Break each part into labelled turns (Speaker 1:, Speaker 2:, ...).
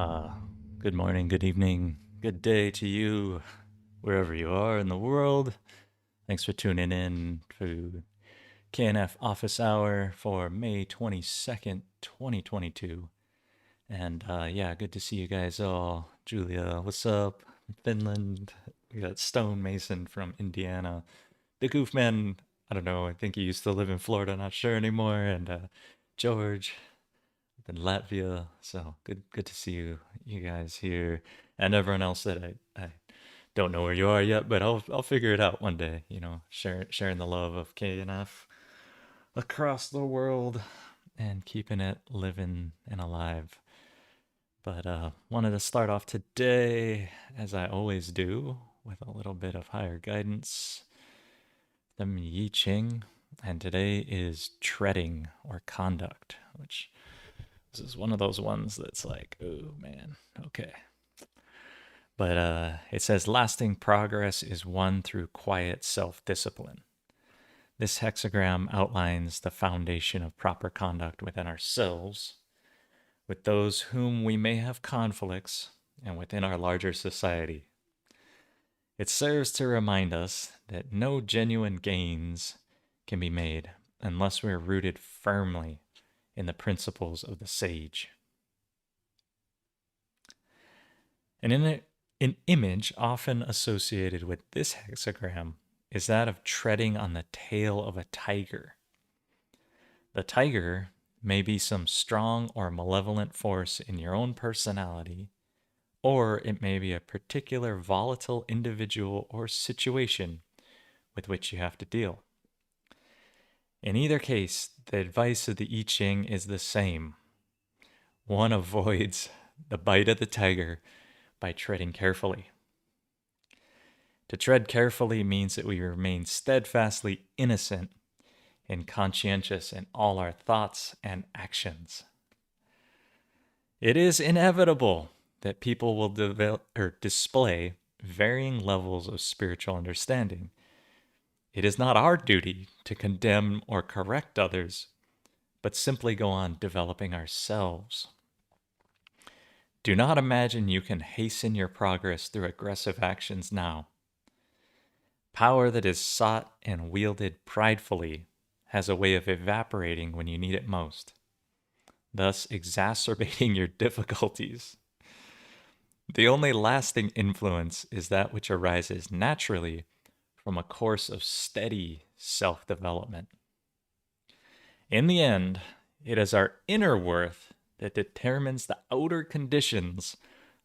Speaker 1: Uh, Good morning, good evening, good day to you, wherever you are in the world. Thanks for tuning in to KNF Office Hour for May 22nd, 2022. And yeah, good to see you guys all. Julia, what's up? Finland. We got Stone Mason from Indiana. The Goofman, I don't know, I think he used to live in Florida, not sure anymore. And George, in Latvia. So good to see you guys here, and everyone else that I don't know where you are yet, but I'll figure it out one day. Sharing the love of KNF across the world and keeping it living and alive. But wanted to start off today, as I always do, with a little bit of higher guidance. Them Yi Ching, and today is treading or conduct, which this is one of those ones that's like, oh man, okay. But it says lasting progress is won through quiet self discipline. This hexagram outlines the foundation of proper conduct within ourselves, with those whom we may have conflicts, and within our larger society. It serves to remind us that no genuine gains can be made unless we are rooted firmly in the principles of the sage. An image often associated with this hexagram is that of treading on the tail of a tiger. The tiger may be some strong or malevolent force in your own personality, or it may be a particular volatile individual or situation with which you have to deal. In either case, the advice of the I Ching is the same. One avoids the bite of the tiger by treading carefully. To tread carefully means that we remain steadfastly innocent and conscientious in all our thoughts and actions. It is inevitable that people will develop or display varying levels of spiritual understanding. It is not our duty to condemn or correct others, but simply go on developing ourselves. Do not imagine you can hasten your progress through aggressive actions now. Power that is sought and wielded pridefully has a way of evaporating when you need it most, thus exacerbating your difficulties. The only lasting influence is that which arises naturally from a course of steady self development. In the end, it is our inner worth that determines the outer conditions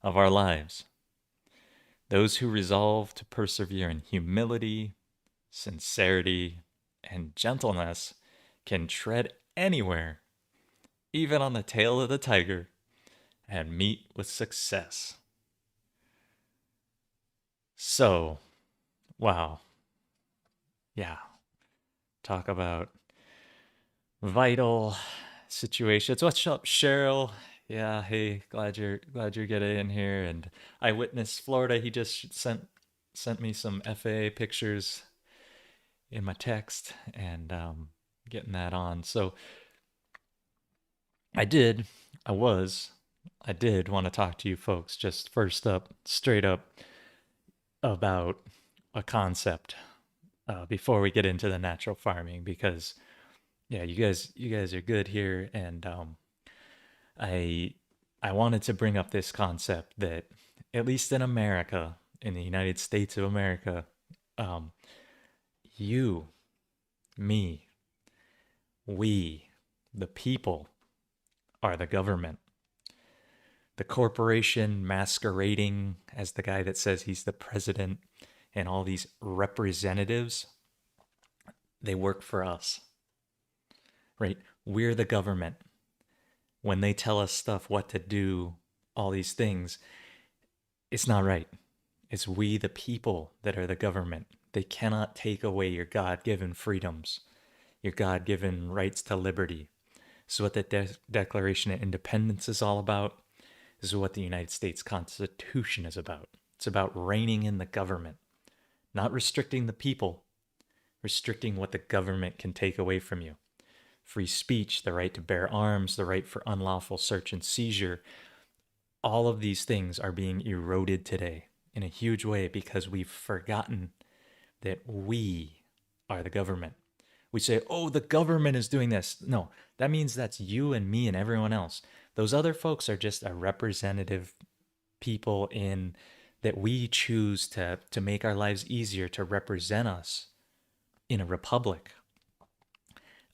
Speaker 1: of our lives. Those who resolve to persevere in humility, sincerity, and gentleness can tread anywhere, even on the tail of the tiger, and meet with success. So, wow. Yeah. Talk about vital situations. What's up, Cheryl? Yeah, hey, glad you're getting in here. And Eyewitness Florida, he just sent me some FAA pictures in my text, and getting that on. So I did, I was, I did want to talk to you folks just first up, straight up, about a concept before we get into the natural farming, because yeah, you guys are good here, and I I wanted to bring up this concept that, at least in America, in the United States of America, um, you, me, we, the people, are the government. The corporation masquerading as the guy that says he's the president, and all these representatives, they work for us, right? We're the government. When they tell us stuff, what to do, all these things, it's not right. It's we, the people, that are the government. They cannot take away your God given freedoms, your God given rights to liberty. This is what the Declaration of Independence is all about. This is what the United States Constitution is about. It's about reigning in the government, not restricting the people, restricting what the government can take away from you. Free speech, the right to bear arms, the right for unlawful search and seizure, all of these things are being eroded today in a huge way because we've forgotten that we are the government. We say, oh, the government is doing this. No, that means that's you and me and everyone else. Those other folks are just a representative people in that we choose to make our lives easier to represent us in a republic.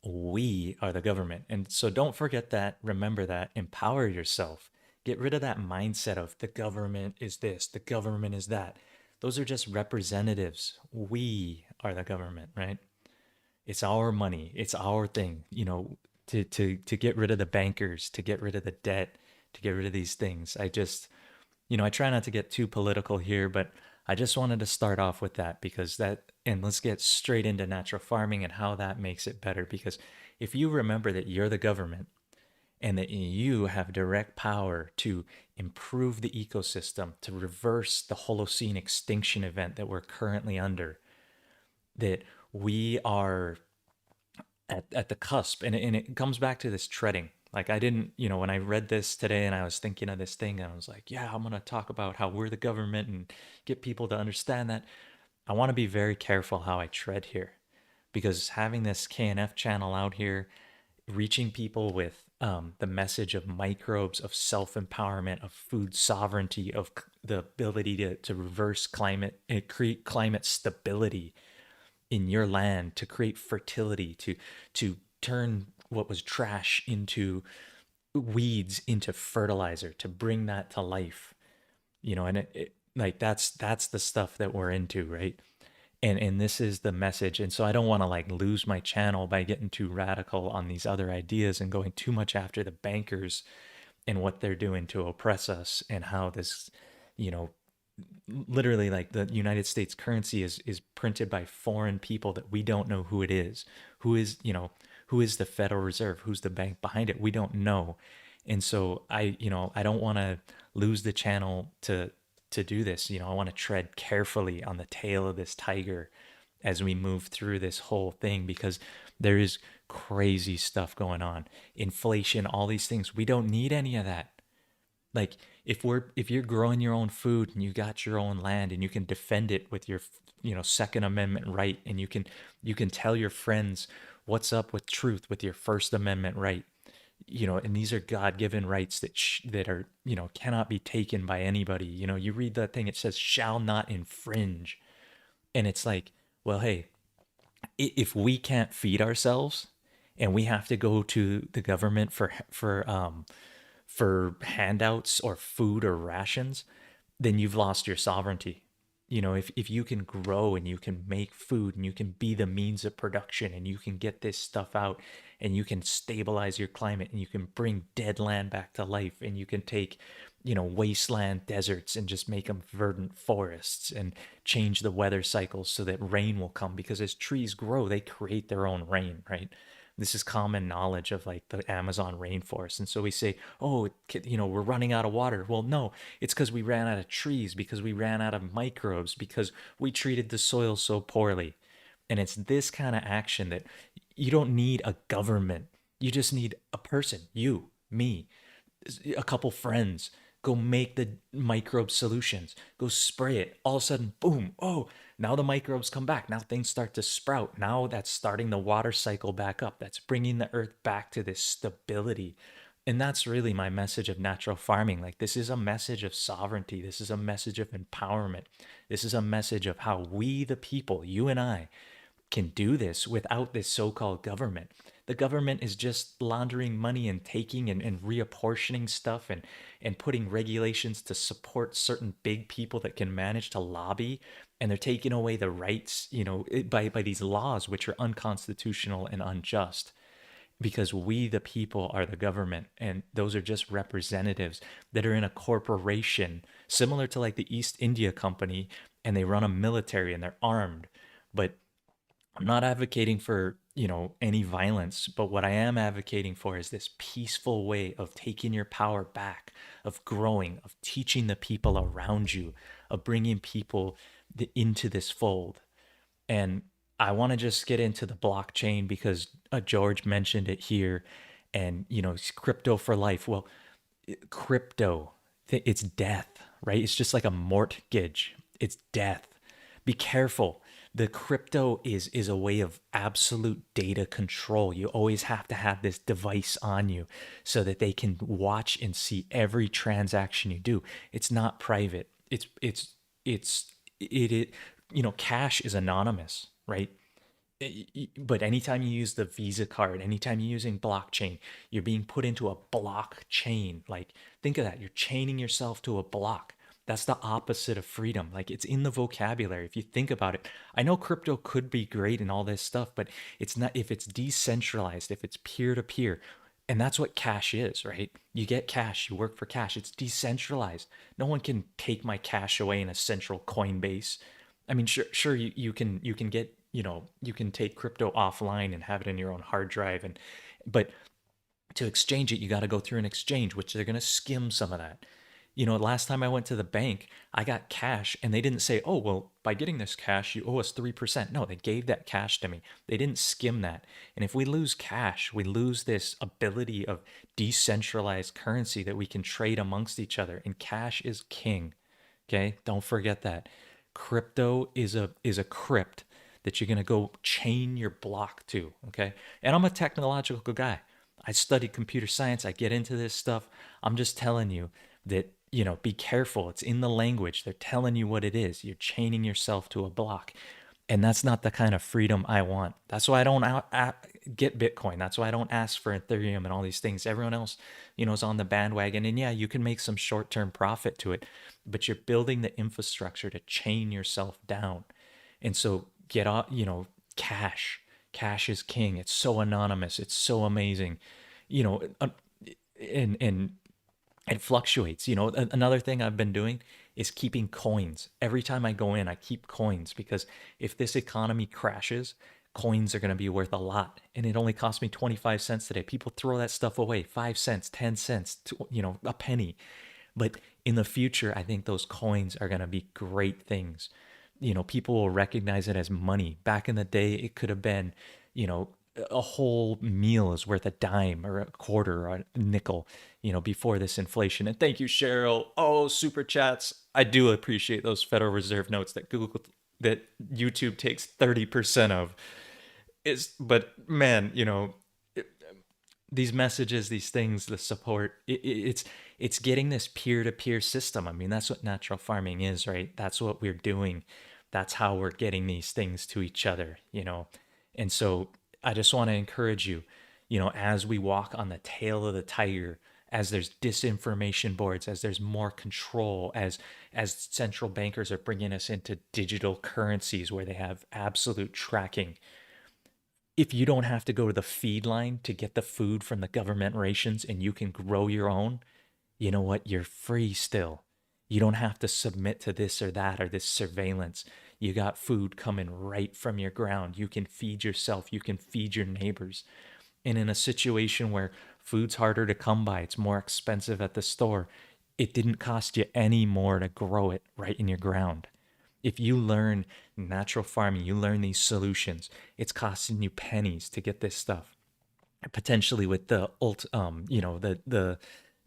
Speaker 1: We are the government. And so don't forget that, remember that, empower yourself. Get rid of that mindset of the government is this, the government is that. Those are just representatives. We are the government, right? It's our money, it's our thing, to get rid of the bankers, to get rid of the debt, to get rid of these things. I try not to get too political here, but I just wanted to start off with that because and let's get straight into natural farming and how that makes it better. Because if you remember that you're the government and that you have direct power to improve the ecosystem, to reverse the Holocene extinction event that we're currently under, that we are at the cusp, and it comes back to this treading. Like I didn't, when I read this today and I was thinking of this thing, I was like, yeah, I'm going to talk about how we're the government and get people to understand that. I want to be very careful how I tread here because having this KNF channel out here, reaching people with the message of microbes, of self empowerment, of food sovereignty, of the ability to reverse climate and create climate stability in your land, to create fertility, to turn what was trash into weeds into fertilizer, to bring that to life. And like that's the stuff that we're into, right? And this is the message. And so I don't want to like lose my channel by getting too radical on these other ideas and going too much after the bankers and what they're doing to oppress us, and how this, you know literally, like, the United States currency is printed by foreign people that we don't know who it is. Who is the Federal Reserve? Who's the bank behind it? We don't know. And so I don't want to lose the channel to do this. I want to tread carefully on the tail of this tiger as we move through this whole thing, because there is crazy stuff going on. Inflation, all these things. We don't need any of that. Like, if you're growing your own food and you got your own land and you can defend it with your second amendment right, and you can tell your friends what's up with truth with your first amendment right, and these are god-given rights that are, cannot be taken by anybody. You read that thing, it says shall not infringe. And it's like, well, hey, if we can't feed ourselves and we have to go to the government for handouts or food or rations, then you've lost your sovereignty. If you can grow and you can make food and you can be the means of production and you can get this stuff out and you can stabilize your climate and you can bring dead land back to life and you can take, wasteland deserts and just make them verdant forests and change the weather cycles so that rain will come, because as trees grow, they create their own rain, right? This is common knowledge of like the Amazon rainforest. And so we say, oh, we're running out of water. Well, no, it's because we ran out of trees, because we ran out of microbes, because we treated the soil so poorly. And it's this kind of action that you don't need a government. You just need a person, you, me, a couple friends. Go make the microbe solutions. Go spray it. All of a sudden, boom. Oh, now the microbes come back. Now things start to sprout. Now that's starting the water cycle back up. That's bringing the earth back to this stability. And that's really my message of natural farming. Like, this is a message of sovereignty. This is a message of empowerment. This is a message of how we, the people, you and I, can do this without this so-called government. The government is just laundering money and taking and reapportioning stuff and putting regulations to support certain big people that can manage to lobby, and they're taking away the rights, by these laws which are unconstitutional and unjust, because we, the people, are the government, and those are just representatives that are in a corporation similar to like the East India Company, and they run a military and they're armed. But I'm not advocating for, any violence, but what I am advocating for is this peaceful way of taking your power back, of growing, of teaching the people around you, of bringing people into this fold. And I want to just get into the blockchain because George mentioned it here, and, crypto for life. Well, crypto, it's death, right? It's just like a mortgage. It's death. Be careful. The crypto is a way of absolute data control. You always have to have this device on you so that they can watch and see every transaction you do. It's not private. It's it cash is anonymous, right? But anytime you use the Visa card, anytime you're using blockchain, you're being put into a blockchain. Like, think of that. You're chaining yourself to a block. That's the opposite of freedom. Like, it's in the vocabulary. If you think about it, I know crypto could be great and all this stuff, but it's not if it's decentralized, if it's peer to peer. And that's what cash is, right? You get cash, you work for cash. It's decentralized. No one can take my cash away in a central Coinbase. I mean, sure, you can get you can take crypto offline and have it in your own hard drive, but to exchange it, you got to go through an exchange, which they're going to skim some of that. Last time I went to the bank, I got cash and they didn't say, oh, well, by getting this cash, you owe us 3%. No, they gave that cash to me. They didn't skim that. And if we lose cash, we lose this ability of decentralized currency that we can trade amongst each other. And cash is king. Okay? Don't forget that. Crypto is a crypt that you're going to go chain your block to, okay? And I'm a technological guy. I studied computer science. I get into this stuff. I'm just telling you that, be careful. It's in the language. They're telling you what it is. You're chaining yourself to a block. And that's not the kind of freedom I want. That's why I don't get Bitcoin. That's why I don't ask for Ethereum and all these things. Everyone else, is on the bandwagon. And yeah, you can make some short-term profit to it, but you're building the infrastructure to chain yourself down. And so get off, cash. Cash is king. It's so anonymous. It's so amazing. You know, and it fluctuates. Another thing I've been doing is keeping coins. Every time I go in, I keep coins because if this economy crashes, coins are going to be worth a lot. And it only cost me 25 cents today. People throw that stuff away, 5 cents, 10 cents, a penny. But in the future, I think those coins are going to be great things. People will recognize it as money. Back in the day, it could have been, you know, a whole meal is worth a dime or a quarter or a nickel, before this inflation. And thank you, Cheryl. Oh, super chats. I do appreciate those Federal Reserve notes that YouTube takes 30% of. But man, these messages, these things, the support, it's getting this peer-to-peer system. I mean, that's what natural farming is, right? That's what we're doing. That's how we're getting these things to each other. And so I just want to encourage you, as we walk on the tail of the tiger, as there's disinformation boards, as there's more control, as central bankers are bringing us into digital currencies where they have absolute tracking. If you don't have to go to the feed line to get the food from the government rations and you can grow your own, you know what? You're free still. You don't have to submit to this or that or this surveillance. You got food coming right from your ground. You can feed yourself. You can feed your neighbors. And in a situation where food's harder to come by, it's more expensive at the store, it didn't cost you any more to grow it right in your ground. If you learn natural farming, you learn these solutions, it's costing you pennies to get this stuff. Potentially with the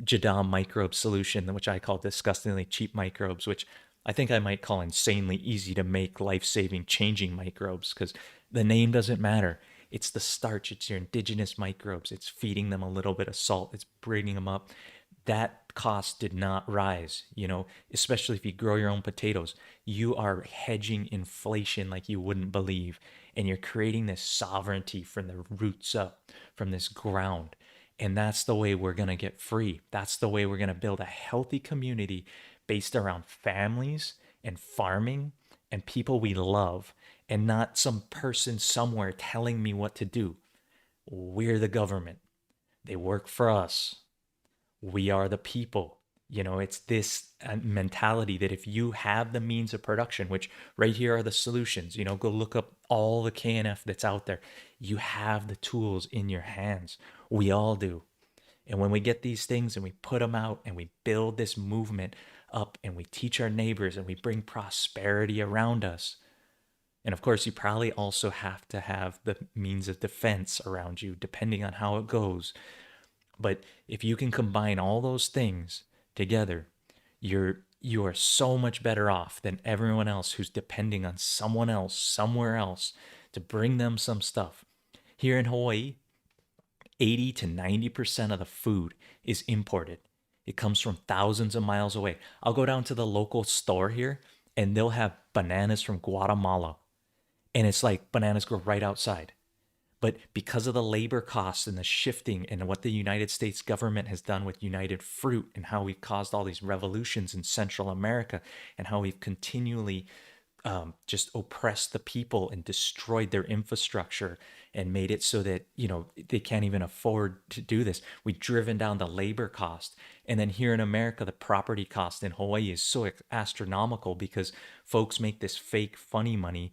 Speaker 1: JADAM microbe solution, which I call disgustingly cheap microbes, which I think I might call insanely easy to make, life-saving, changing microbes, because the name doesn't matter. It's the starch. It's your indigenous microbes. It's feeding them a little bit of salt. It's bringing them up. That cost did not rise, especially if you grow your own potatoes. You are hedging inflation like you wouldn't believe. And you're creating this sovereignty from the roots up, from this ground. And that's the way we're going to get free. That's the way we're going to build a healthy community based around families and farming and people we love, and not some person somewhere telling me what to do. We're the government. They work for us. We are the people. It's this mentality that if you have the means of production, which right here are the solutions, go look up all the KNF that's out there. You have the tools in your hands. We all do. And when we get these things and we put them out and we build this movement up and we teach our neighbors and we bring prosperity around us. And of course, you probably also have to have the means of defense around you, depending on how it goes. But if you can combine all those things together, you are so much better off than everyone else who's depending on someone else somewhere else to bring them some stuff. Here in Hawaii, 80 to 90% of the food is imported. It comes from thousands of miles away. I'll go down to the local store here and they'll have bananas from Guatemala. And it's like bananas grow right outside. But because of the labor costs and the shifting and what the United States government has done with United Fruit and how we've caused all these revolutions in Central America and how we've continually just oppressed the people and destroyed their infrastructure and made it so that they can't even afford to do this. We've driven down the labor cost, and then here in America, the property cost in Hawaii is so astronomical because folks make this fake funny money,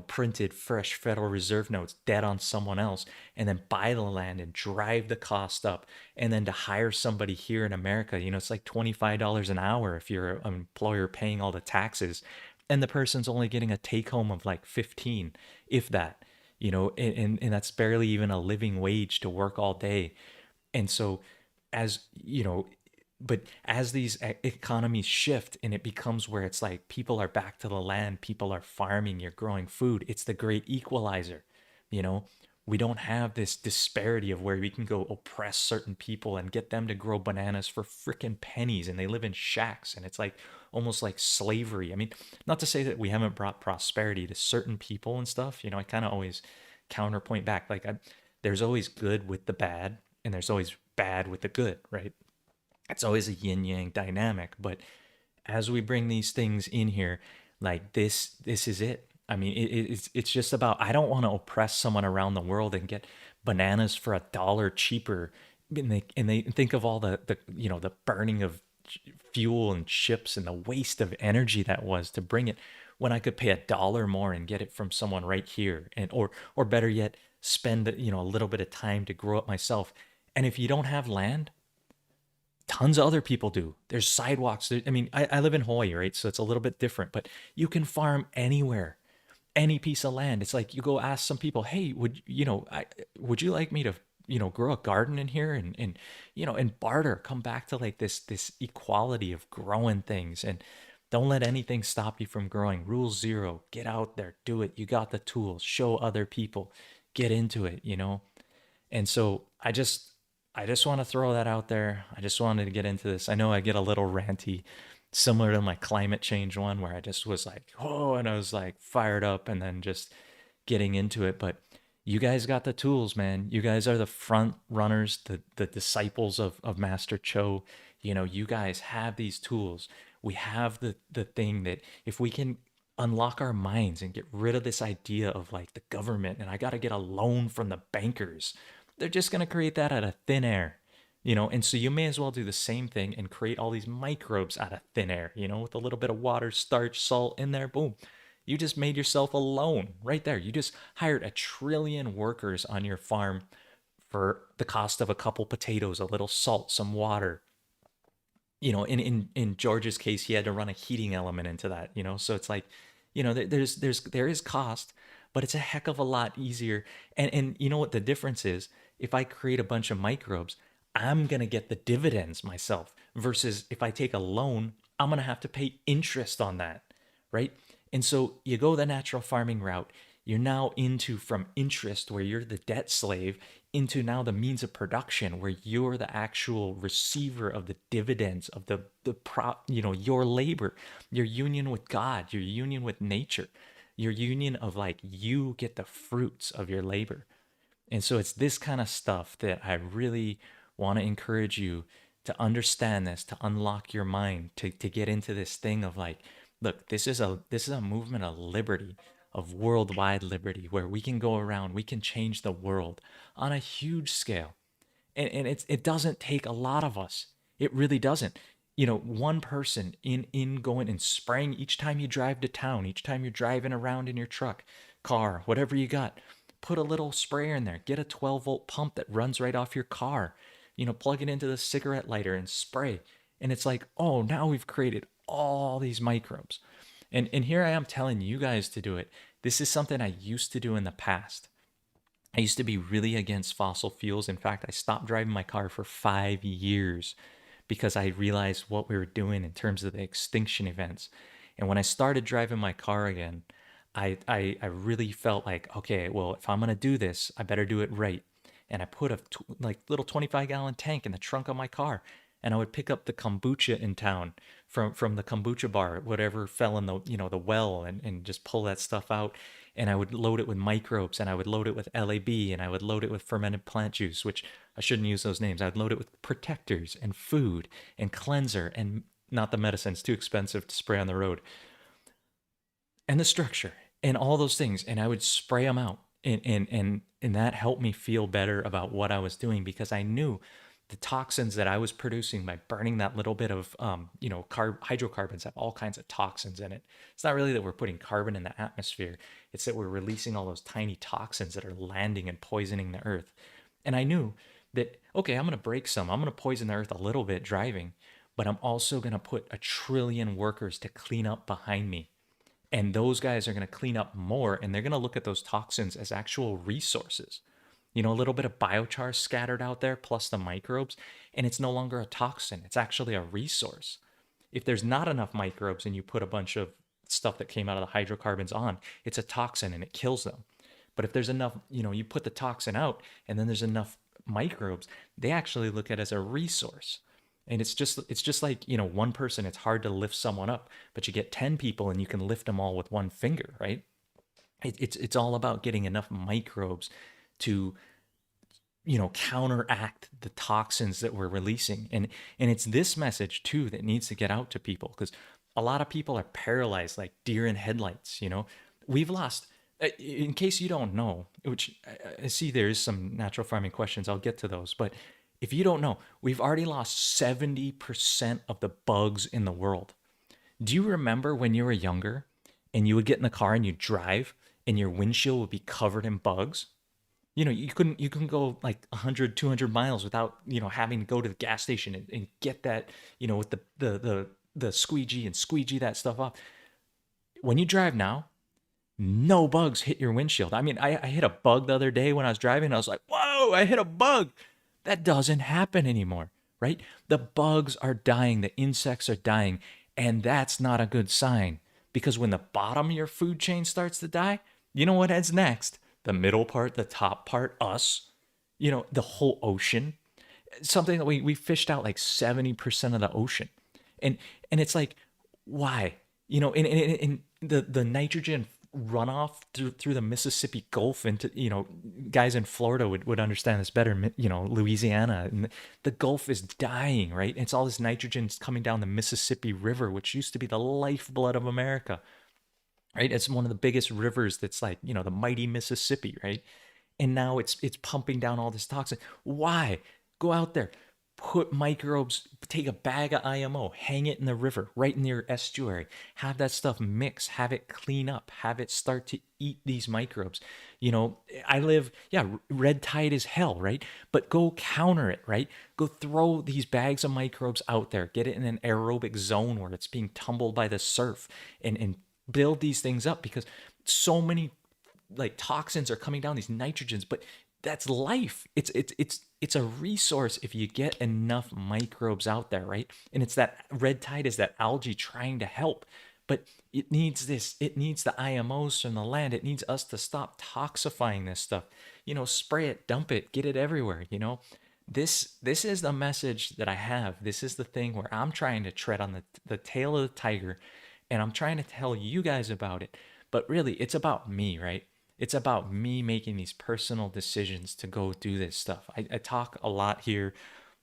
Speaker 1: printed fresh Federal Reserve notes dead on someone else, and then buy the land and drive the cost up. And then to hire somebody here in America, it's like $25 an hour if you're an employer paying all the taxes. And the person's only getting a take home of like 15, if that, and that's barely even a living wage to work all day. And so, as but as these economies shift and it becomes where it's like people are back to the land, people are farming, you're growing food, it's the great equalizer. you know we don't have this disparity of where we can go oppress certain people and get them to grow bananas for freaking pennies and they live in shacks and it's like almost like slavery. I mean, not to say that we haven't brought prosperity to certain people and stuff. I kind of always counterpoint back, like there's always good with the bad and there's always bad with the good, right? It's always a yin yang dynamic. But as we bring these things in here, like this is it. I mean, it's just about, I don't want to oppress someone around the world and get bananas for $1 cheaper. And they think of all the burning of fuel and ships and the waste of energy that was to bring it, when I could pay $1 more and get it from someone right here, and or better yet, spend a little bit of time to grow it myself. And if you don't have land, tons of other people do. There's sidewalks. I mean, I live in Hawaii, right? So it's a little bit different, but you can farm anywhere, any piece of land. It's like you go ask some people, hey, would you like me to, grow a garden in here and barter, come back to like this equality of growing things, and don't let anything stop you from growing. Rule zero, get out there, do it. You got the tools, show other people, get into it. And so I just want to throw that out there. I just wanted to get into this. I know I get a little ranty, similar to my climate change one, where I just was like, oh, and I was like fired up and then just getting into it. But you guys got the tools, man. You guys are the front runners, the disciples of Master Cho. You guys have these tools. We have the thing that if we can unlock our minds and get rid of this idea of like the government and I got to get a loan from the bankers, they're just going to create that out of thin air. And so you may as well do the same thing and create all these microbes out of thin air, with a little bit of water, starch, salt in there. Boom. You just made yourself a loan right there. You just hired 1 trillion workers on your farm for the cost of a couple potatoes, a little salt, some water. In George's case, he had to run a heating element into that. So it's like, there is cost, but it's a heck of a lot easier. And you know what the difference is? If I create a bunch of microbes, I'm going to get the dividends myself, versus if I take a loan, I'm going to have to pay interest on that, right? And so you go the natural farming route. You're now into, from interest, where you're the debt slave, into now the means of production, where you're the actual receiver of the dividends of your labor, your union with God, your union with nature, your union of like, you get the fruits of your labor. And so it's this kind of stuff that I really want to encourage you to understand, this, to unlock your mind, to get into this thing of like, look, this is a movement of liberty, of worldwide liberty, where we can go around, we can change the world on a huge scale. And it doesn't take a lot of us. It really doesn't. One person in going and spraying each time you drive to town, each time you're driving around in your truck, car, whatever you got, put a little sprayer in there, get a 12-volt pump that runs right off your car, plug it into the cigarette lighter and spray. And it's like, oh, now we've created all these microbes. And here I am telling you guys to do it. This is something I used to do in the past. I used to be really against fossil fuels. In fact, I stopped driving my car for 5 years because I realized what we were doing in terms of the extinction events. And when I started driving my car again, I really felt like, okay, well, if I'm gonna do this, I better do it right. And I put a like little 25-gallon tank in the trunk of my car, and I would pick up the kombucha in town from the kombucha bar, whatever fell in the the well, and just pull that stuff out. And I would load it with microbes, and I would load it with LAB, and I would load it with fermented plant juice, which I shouldn't use those names. I would load it with protectors and food and cleanser, and not the medicine. It's too expensive to spray on the road, and the structure and all those things, and I would spray them out, and that helped me feel better about what I was doing, because I knew the toxins that I was producing by burning that little bit of hydrocarbons have all kinds of toxins in it. It's not really that we're putting carbon in the atmosphere, it's that we're releasing all those tiny toxins that are landing and poisoning the earth. And I knew that, okay, I'm going to break some, I'm going to poison the earth a little bit driving, but I'm also going to put a trillion workers to clean up behind me, and those guys are going to clean up more, and they're going to look at those toxins as actual resources. A little bit of biochar scattered out there plus the microbes, and it's no longer a toxin. It's actually a resource. If there's not enough microbes and you put a bunch of stuff that came out of the hydrocarbons on, it's a toxin and it kills them. But if there's enough, you put the toxin out and then there's enough microbes, they actually look at it as a resource. And it's just like, one person, it's hard to lift someone up, but you get 10 people and you can lift them all with one finger, right? It's all about getting enough microbes to counteract the toxins that we're releasing. And it's this message too that needs to get out to people, because a lot of people are paralyzed like deer in headlights. We've lost, in case you don't know, which I see there is some natural farming questions, I'll get to those, but if you don't know, we've already lost 70% of the bugs in the world. Do you remember when you were younger and you would get in the car and you'd drive and your windshield would be covered in bugs? You couldn't go like 100, 200 miles without having to go to the gas station and get that, with the squeegee and squeegee that stuff off. When you drive now, no bugs hit your windshield. I mean, I hit a bug the other day when I was driving. I was like, whoa, I hit a bug. That doesn't happen anymore, right? The bugs are dying, the insects are dying, and that's not a good sign, because when the bottom of your food chain starts to die, you know what heads next? The middle part, the top part, us, the whole ocean. Something that we fished out like 70% of the ocean. And it's like, why? And the nitrogen runoff through the Mississippi Gulf into, guys in Florida would understand this better, Louisiana, and the Gulf is dying, right? It's all this nitrogen coming down the Mississippi River, which used to be the lifeblood of America, right? It's one of the biggest rivers that's like, the mighty Mississippi, right? And now it's pumping down all this toxin. Why? Go out there, put microbes, take a bag of IMO, hang it in the river, right in your estuary, have that stuff mix, have it clean up, have it start to eat these microbes. I live, yeah, red tide is hell, right? But go counter it, right? Go throw these bags of microbes out there, get it in an aerobic zone where it's being tumbled by the surf, and build these things up, because so many like toxins are coming down, these nitrogens, but that's life. It's a resource if you get enough microbes out there, right? And it's that red tide is that algae trying to help, but it needs the IMOs from the land. It needs us to stop toxifying this stuff. Spray it, dump it, get it everywhere. This is the message that I have. This is the thing where I'm trying to tread on the tail of the tiger, and I'm trying to tell you guys about it. But really, it's about me, right? It's about me making these personal decisions to go do this stuff. I talk a lot here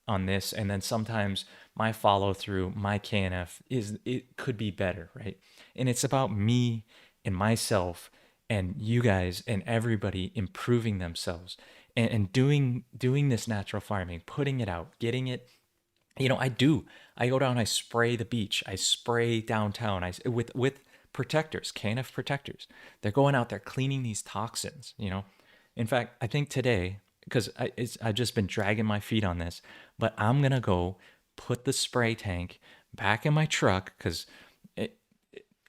Speaker 1: on this, and then sometimes my follow through, my KNF it could be better, right? And it's about me and myself and you guys and everybody improving themselves, and doing this natural farming, putting it out, getting it. I go down, I spray the beach, I spray downtown, with protectors, knfProtectors. They're going out there cleaning these toxins. In fact, I think today, because I've just been dragging my feet on this, but I'm gonna go put the spray tank back in my truck,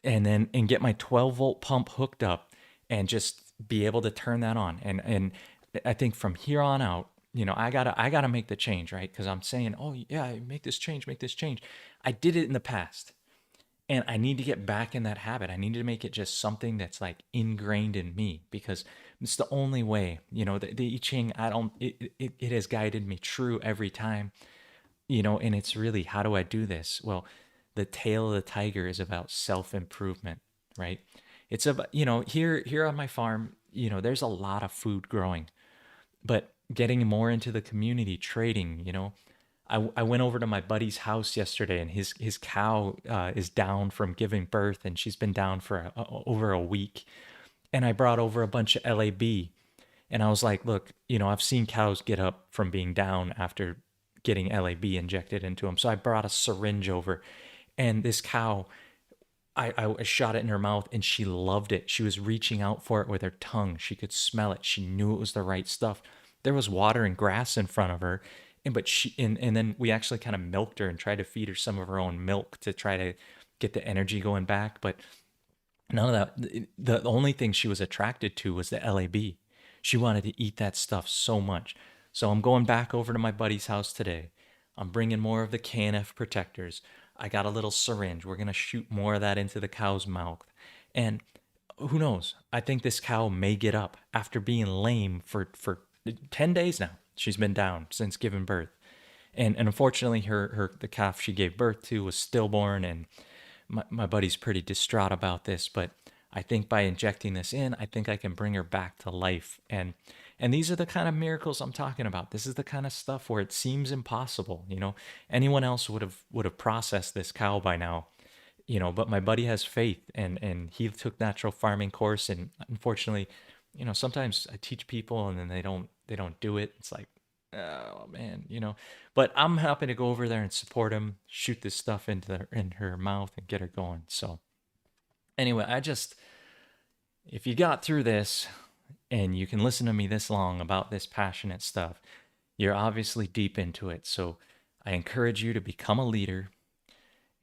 Speaker 1: and get my 12-volt pump hooked up and just be able to turn that on. And I think from here on out, I gotta make the change, right? Because I'm saying, oh yeah, make this change, make this change. I did it in the past, and I need to get back in that habit. I need to make it just something that's like ingrained in me, because it's the only way. The I Ching, I don't. It has guided me true every time. And it's really, how do I do this? Well, the tail of the tiger is about self improvement, right? It's about, here on my farm, there's a lot of food growing, but getting more into the community trading. I went over to my buddy's house yesterday, and his cow is down from giving birth, and she's been down for over a week. And I brought over a bunch of LAB, and I was like, look, I've seen cows get up from being down after getting LAB injected into them. So I brought a syringe over, and this cow, I shot it in her mouth, and she loved it. She was reaching out for it with her tongue. She could smell it. She knew it was the right stuff. There was water and grass in front of her. And then we actually kind of milked her and tried to feed her some of her own milk to try to get the energy going back. But none of that. The only thing she was attracted to was the LAB. She wanted to eat that stuff so much. So I'm going back over to my buddy's house today. I'm bringing more of the knfProtectors. I got a little syringe. We're going to shoot more of that into the cow's mouth. And who knows? I think this cow may get up after being lame for 10 days now. She's been down since giving birth. And unfortunately, the calf she gave birth to was stillborn, and my buddy's pretty distraught about this. But I think by injecting this in, I think I can bring her back to life. And these are the kind of miracles I'm talking about. This is the kind of stuff where it seems impossible. Anyone else would have processed this cow by now. But my buddy has faith, and he took natural farming course. And unfortunately, sometimes I teach people and then they don't do it. It's like, oh man. But I'm happy to go over there and support him, shoot this stuff in her mouth and get her going. So anyway, if you got through this and you can listen to me this long about this passionate stuff, you're obviously deep into it. So I encourage you to become a leader,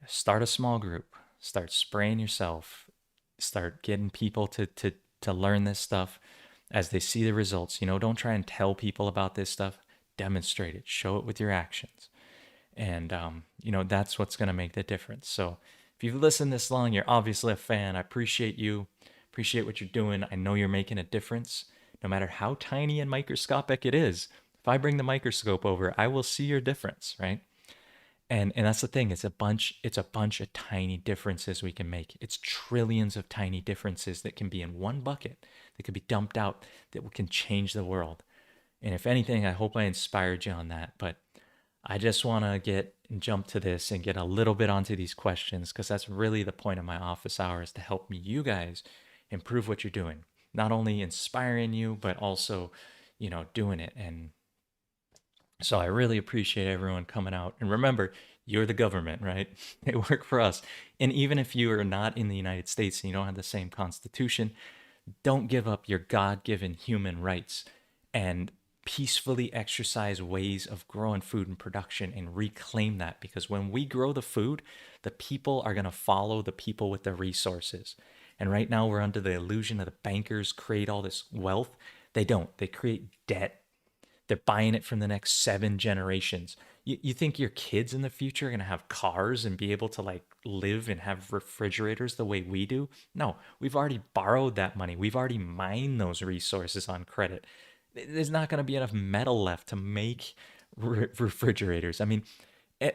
Speaker 1: start a small group, start spraying yourself, start getting people to learn this stuff as they see the results. Don't try and tell people about this stuff. Demonstrate it, show it with your actions. And, that's what's going to make the difference. So if you've listened this long, you're obviously a fan. I appreciate you, appreciate what you're doing. I know you're making a difference, no matter how tiny and microscopic it is. If I bring the microscope over, I will see your difference, right? And that's the thing. It's a bunch of tiny differences we can make. It's trillions of tiny differences that can be in one bucket, that could be dumped out, that can change the world. And if anything, I hope I inspired you on that. But I just want to get and jump to this and get a little bit onto these questions, because that's really the point of my office hours, to help you guys improve what you're doing. Not only inspiring you, but also, doing it. And so I really appreciate everyone coming out. And remember, you're the government, right? They work for us. And even if you are not in the United States and you don't have the same constitution, don't give up your God given human rights, and peacefully exercise ways of growing food and production and reclaim that. Because when we grow the food, the people are going to follow the people with the resources. And right now, we're under the illusion of the bankers create all this wealth. They don't, they create debt. They're buying it from the next 7 generations. You think your kids in the future are going to have cars and be able to like live and have refrigerators the way we do? No, we've already borrowed that money. We've already mined those resources on credit. There's not going to be enough metal left to make refrigerators. I mean,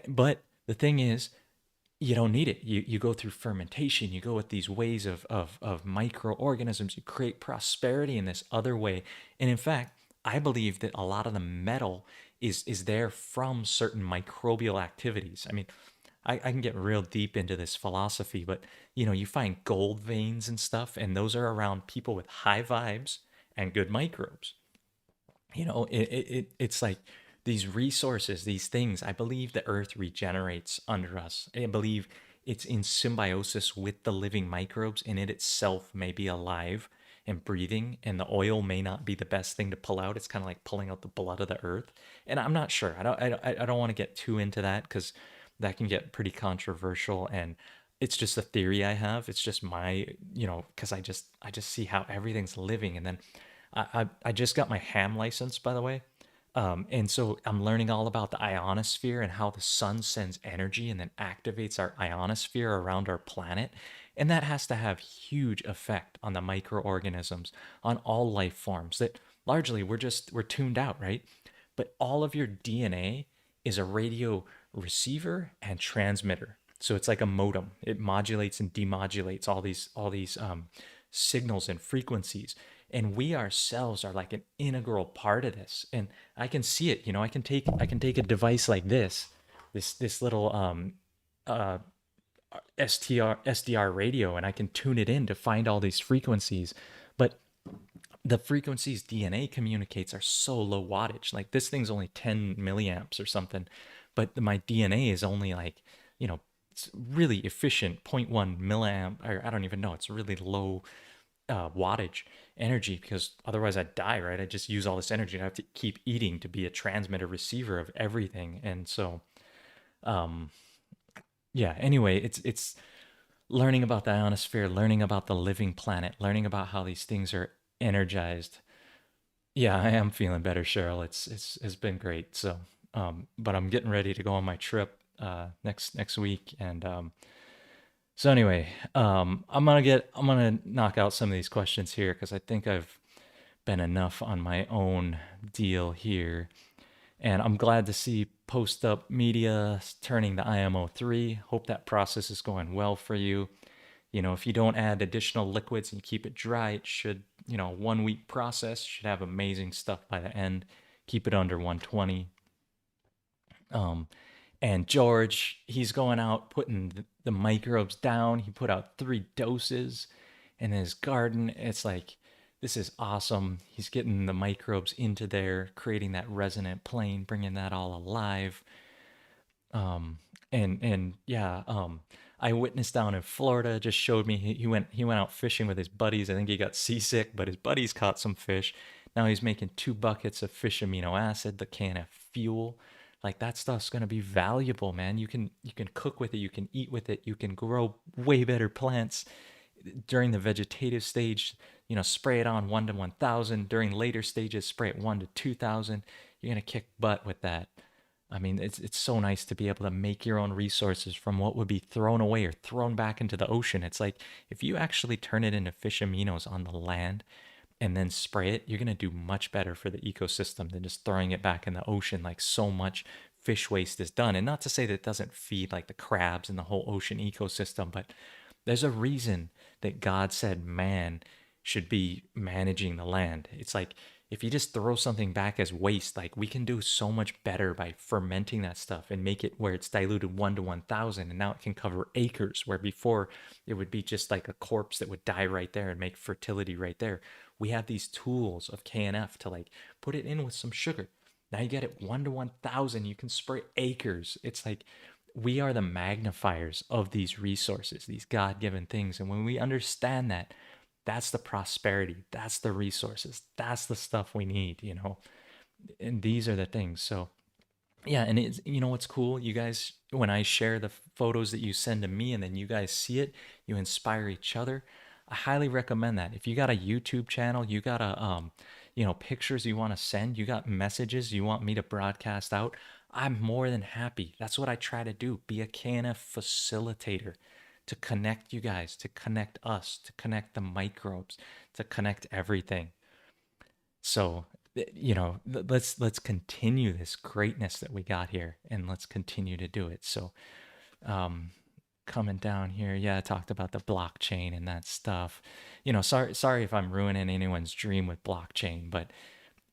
Speaker 1: but the thing is, you don't need it. You go through fermentation. You go with these ways of microorganisms. You create prosperity in this other way. And in fact, I believe that a lot of the metal is there from certain microbial activities. I mean, I can get real deep into this philosophy, but you find gold veins and stuff, and those are around people with high vibes and good microbes. It's like these resources, these things. I believe the earth regenerates under us. I believe it's in symbiosis with the living microbes, and it itself may be alive and breathing, and the oil may not be the best thing to pull out. It's kind of like pulling out the blood of the earth. And I'm not sure. I don't want to get too into that, because that can get pretty controversial, and it's just a theory I have. It's just my, because I just see how everything's living. And then I just got my ham license, by the way. And so I'm learning all about the ionosphere and how the sun sends energy and then activates our ionosphere around our planet. And that has to have huge effect on the microorganisms, on all life forms that largely we're tuned out, right? But all of your DNA is a radio receiver and transmitter. So it's like a modem. It modulates and demodulates all these signals and frequencies. And we ourselves are like an integral part of this. And I can see it. I can take a device like this little uh, SDR radio, and I can tune it in to find all these frequencies. But the frequencies DNA communicates are so low wattage. Like this thing's only 10 milliamps or something, but my DNA is only like, it's really efficient, zero point 0.1 milliamp, or I don't even know. It's really low wattage energy because otherwise I'd die, right? I just use all this energy and I have to keep eating to be a transmitter receiver of everything. And so, um, yeah, anyway, it's learning about the ionosphere, learning about the living planet, learning about how these things are energized. Yeah, I am feeling better, Cheryl. It's been great. So, but I'm getting ready to go on my trip next week, and so anyway, I'm gonna knock out some of these questions here because I think I've been enough on my own deal here, and I'm glad to see Post Up Media turning the IMO 3. Hope that process is going well for you. If you don't add additional liquids and you keep it dry, it should, 1 week process should have amazing stuff by the end. Keep it under 120. Um, and George, he's going out putting the microbes down. He put out 3 doses in his garden. It's like, this is awesome. He's getting the microbes into there, creating that resonant plane, bringing that all alive. And yeah, eyewitness down in Florida just showed me he went out fishing with his buddies. I think he got seasick, but his buddies caught some fish. Now he's making 2 buckets of fish amino acid, the knfFuel. Like that stuff's gonna be valuable, man. You can cook with it, you can eat with it, you can grow way better plants during the vegetative stage. Spray it on 1 to 1,000. During later stages, spray it 1 to 2,000. You're gonna kick butt with that. I mean, it's so nice to be able to make your own resources from what would be thrown away or thrown back into the ocean. It's like if you actually turn it into fish aminos on the land and then spray it, you're going to do much better for the ecosystem than just throwing it back in the ocean like so much fish waste is done. And not to say that it doesn't feed like the crabs and the whole ocean ecosystem, but there's a reason that God said man should be managing the land. It's like if you just throw something back as waste, like we can do so much better by fermenting that stuff and make it where it's diluted 1 to 1,000, and now it can cover acres where before it would be just like a corpse that would die right there and make fertility right there. We have these tools of KNF to like put it in with some sugar. Now you get it 1 to 1,000. You can spray acres. It's like we are the magnifiers of these resources, these God given things. And when we understand that, that's the prosperity, that's the resources, that's the stuff we need. And these are the things. So, yeah, and what's cool? You guys, when I share the photos that you send to me and then you guys see it, you inspire each other. I highly recommend that. If you got a YouTube channel, you got pictures you want to send, you got messages you want me to broadcast out, I'm more than happy. That's what I try to do. Be a KNF facilitator to connect you guys, to connect us, to connect the microbes, to connect everything. So, let's continue this greatness that we got here, and let's continue to do it. So, um, coming down here, yeah, I talked about the blockchain and that stuff. Sorry if I'm ruining anyone's dream with blockchain, but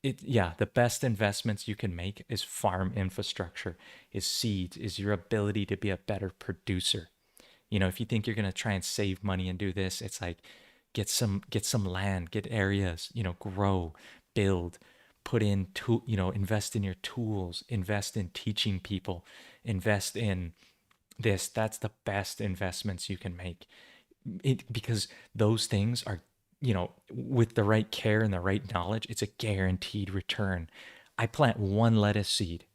Speaker 1: yeah, the best investments you can make is farm infrastructure, is seeds, is your ability to be a better producer. If you think you're going to try and save money and do this, it's like get some land, get areas, grow, build, put in invest in your tools, invest in teaching people, invest in this. That's the best investments you can make. Because those things are, with the right care and the right knowledge, it's a guaranteed return. I plant one lettuce seed,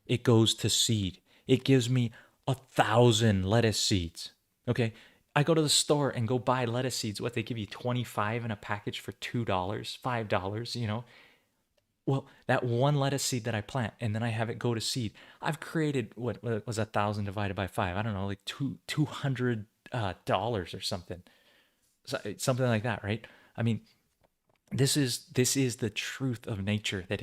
Speaker 1: it goes to seed. It gives me 1,000 lettuce seeds. Okay. I go to the store and go buy lettuce seeds. What, they give you 25 in a package for $2, $5, Well, that one lettuce seed that I plant and then I have it go to seed, I've created what was 1,000 divided by five? I don't know, like $200 dollars or something, something like that, right? I mean, this is the truth of nature, that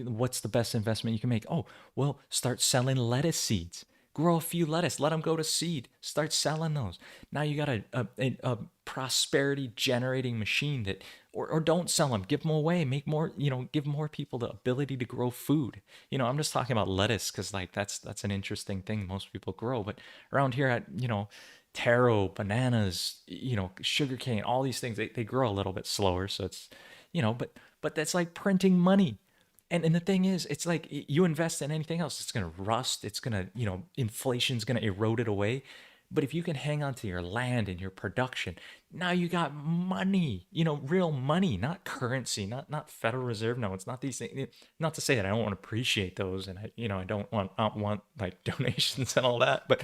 Speaker 1: what's the best investment you can make? Oh, well, start selling lettuce seeds. Grow a few lettuce, let them go to seed, start selling those. Now you got a prosperity generating machine that, or don't sell them, give them away, make more, give more people the ability to grow food. I'm just talking about lettuce because like that's an interesting thing most people grow. But around here at, taro, bananas, sugarcane, all these things, they grow a little bit slower. So it's, but that's like printing money. And the thing is, it's like you invest in anything else, it's going to rust. It's going to, inflation's going to erode it away. But if you can hang on to your land and your production, now you got money, real money, not currency, not Federal Reserve. No, it's not these things. Not to say that I don't want to appreciate those, and I don't want like donations and all that, but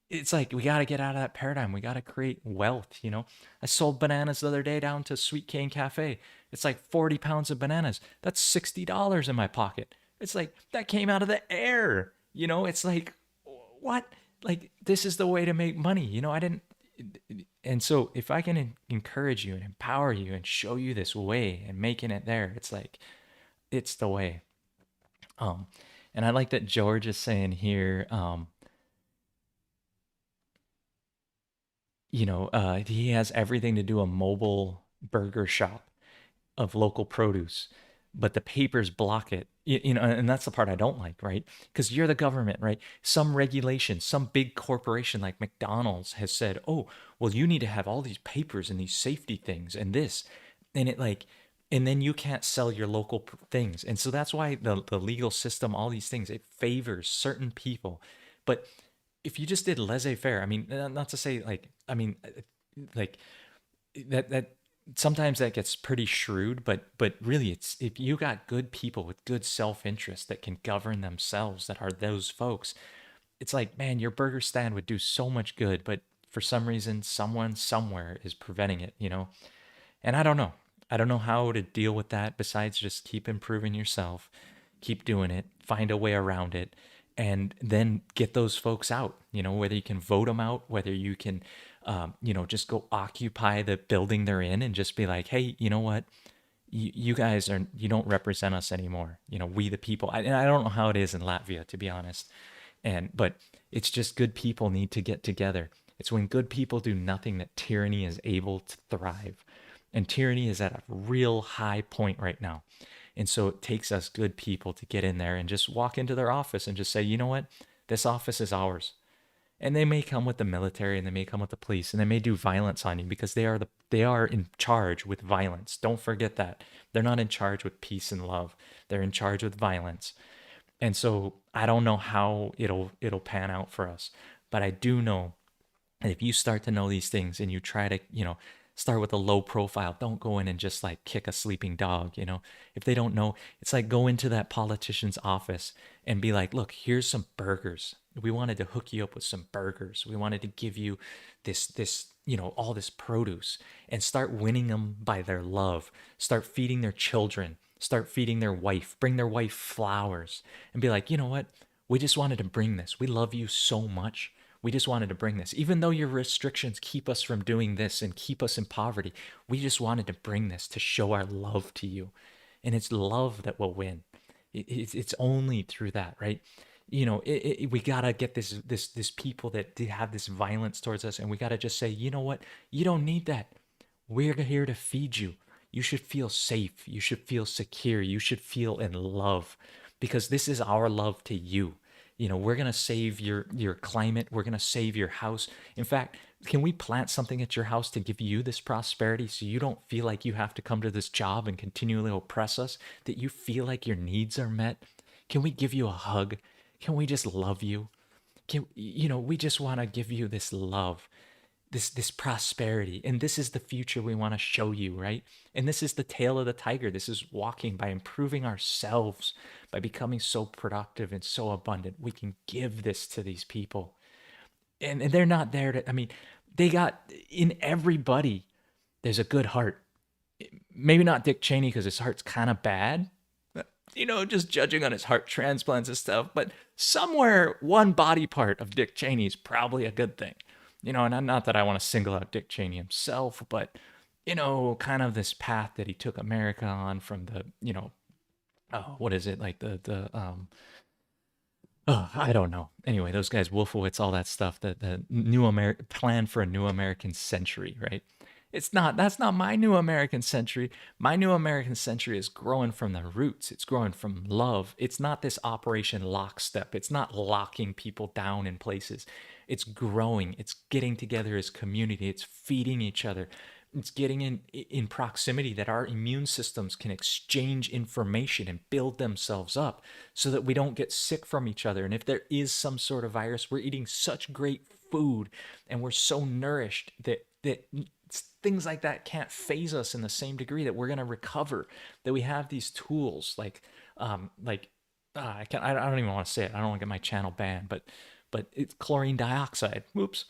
Speaker 1: it's like we got to get out of that paradigm. We got to create wealth. I sold bananas the other day down to Sweet Cane Cafe. It's like 40 pounds of bananas. That's $60 in my pocket. It's like that came out of the air. It's like, what? Like, this is the way to make money. I didn't. And so, if I can encourage you and empower you and show you this way and making it there, it's like, it's the way. Um, and I like that George is saying here, he has everything to do a mobile burger shop of local produce, but the papers block it. And that's the part I don't like, right? Because you're the government, right? Some regulation, some big corporation like McDonald's has said, oh, well, you need to have all these papers and these safety things and this. And it like, and then you can't sell your local things. And so that's why the legal system, all these things, it favors certain people. But if you just did laissez-faire, I mean, not to say like, I mean, like that sometimes that gets pretty shrewd, but really it's if you got good people with good self-interest that can govern themselves, that are those folks, it's like, man, your burger stand would do so much good, but for some reason someone somewhere is preventing it. And I don't know how to deal with that besides just keep improving yourself, keep doing it, find a way around it, and then get those folks out. Whether you can vote them out, whether you can, just go occupy the building they're in and just be like, hey, you know what? You guys you don't represent us anymore. We the people. And I don't know how it is in Latvia, to be honest. But it's just good people need to get together. It's when good people do nothing that tyranny is able to thrive. And tyranny is at a real high point right now. And so it takes us good people to get in there and just walk into their office and just say, you know what? This office is ours. And they may come with the military and they may come with the police and they may do violence on you because they are in charge with violence. Don't forget that. They're not in charge with peace and love. They're in charge with violence. And so I don't know how it'll pan out for us, but I do know. And if you start to know these things and you try to, start with a low profile, don't go in and just like kick a sleeping dog. If they don't know, it's like go into that politician's office and be like, look, here's some burgers. We wanted to hook you up with some burgers. We wanted to give you all this produce, and start winning them by their love. Start feeding their children. Start feeding their wife. Bring their wife flowers and be like, you know what? We just wanted to bring this. We love you so much. We just wanted to bring this. Even though your restrictions keep us from doing this and keep us in poverty, we just wanted to bring this to show our love to you. And it's love that will win. It's only through that, right? We gotta get this people that have this violence towards us, and we gotta just say, you know what? You don't need that. We're here to feed you. You should feel safe. You should feel secure. You should feel in love, because this is our love to you. We're going to save your climate. We're going to save your house. In fact, can we plant something at your house to give you this prosperity so you don't feel like you have to come to this job and continually oppress us, that you feel like your needs are met? Can we give you a hug? Can we just love you? We just want to give you this love, this prosperity, and this is the future we want to show you, right? And this is the tail of the tiger. This is walking by improving ourselves, by becoming so productive and so abundant. We can give this to these people, and they're not there to, I mean, they got, in everybody there's a good heart. maybe not Dick Cheney because his heart's kind of bad, just judging on his heart transplants and stuff, but somewhere one body part of Dick Cheney is probably a good thing. And not that I want to single out Dick Cheney himself, but, kind of this path that he took America on from the, what is it? Like oh, I don't know. Anyway, those guys, Wolfowitz, all that stuff, the new American plan for a new American century, right? That's not my new American century. My new American century is growing from the roots. It's growing from love. It's not this Operation Lockstep. It's not locking people down in places. It's growing. It's getting together as community. It's feeding each other. It's getting in proximity that our immune systems can exchange information and build themselves up so that we don't get sick from each other. And if there is some sort of virus, we're eating such great food and we're so nourished that things like that can't phase us in the same degree, that we're going to recover, that we have these tools I don't even want to say it. I don't want to get my channel banned, but it's chlorine dioxide. Whoops.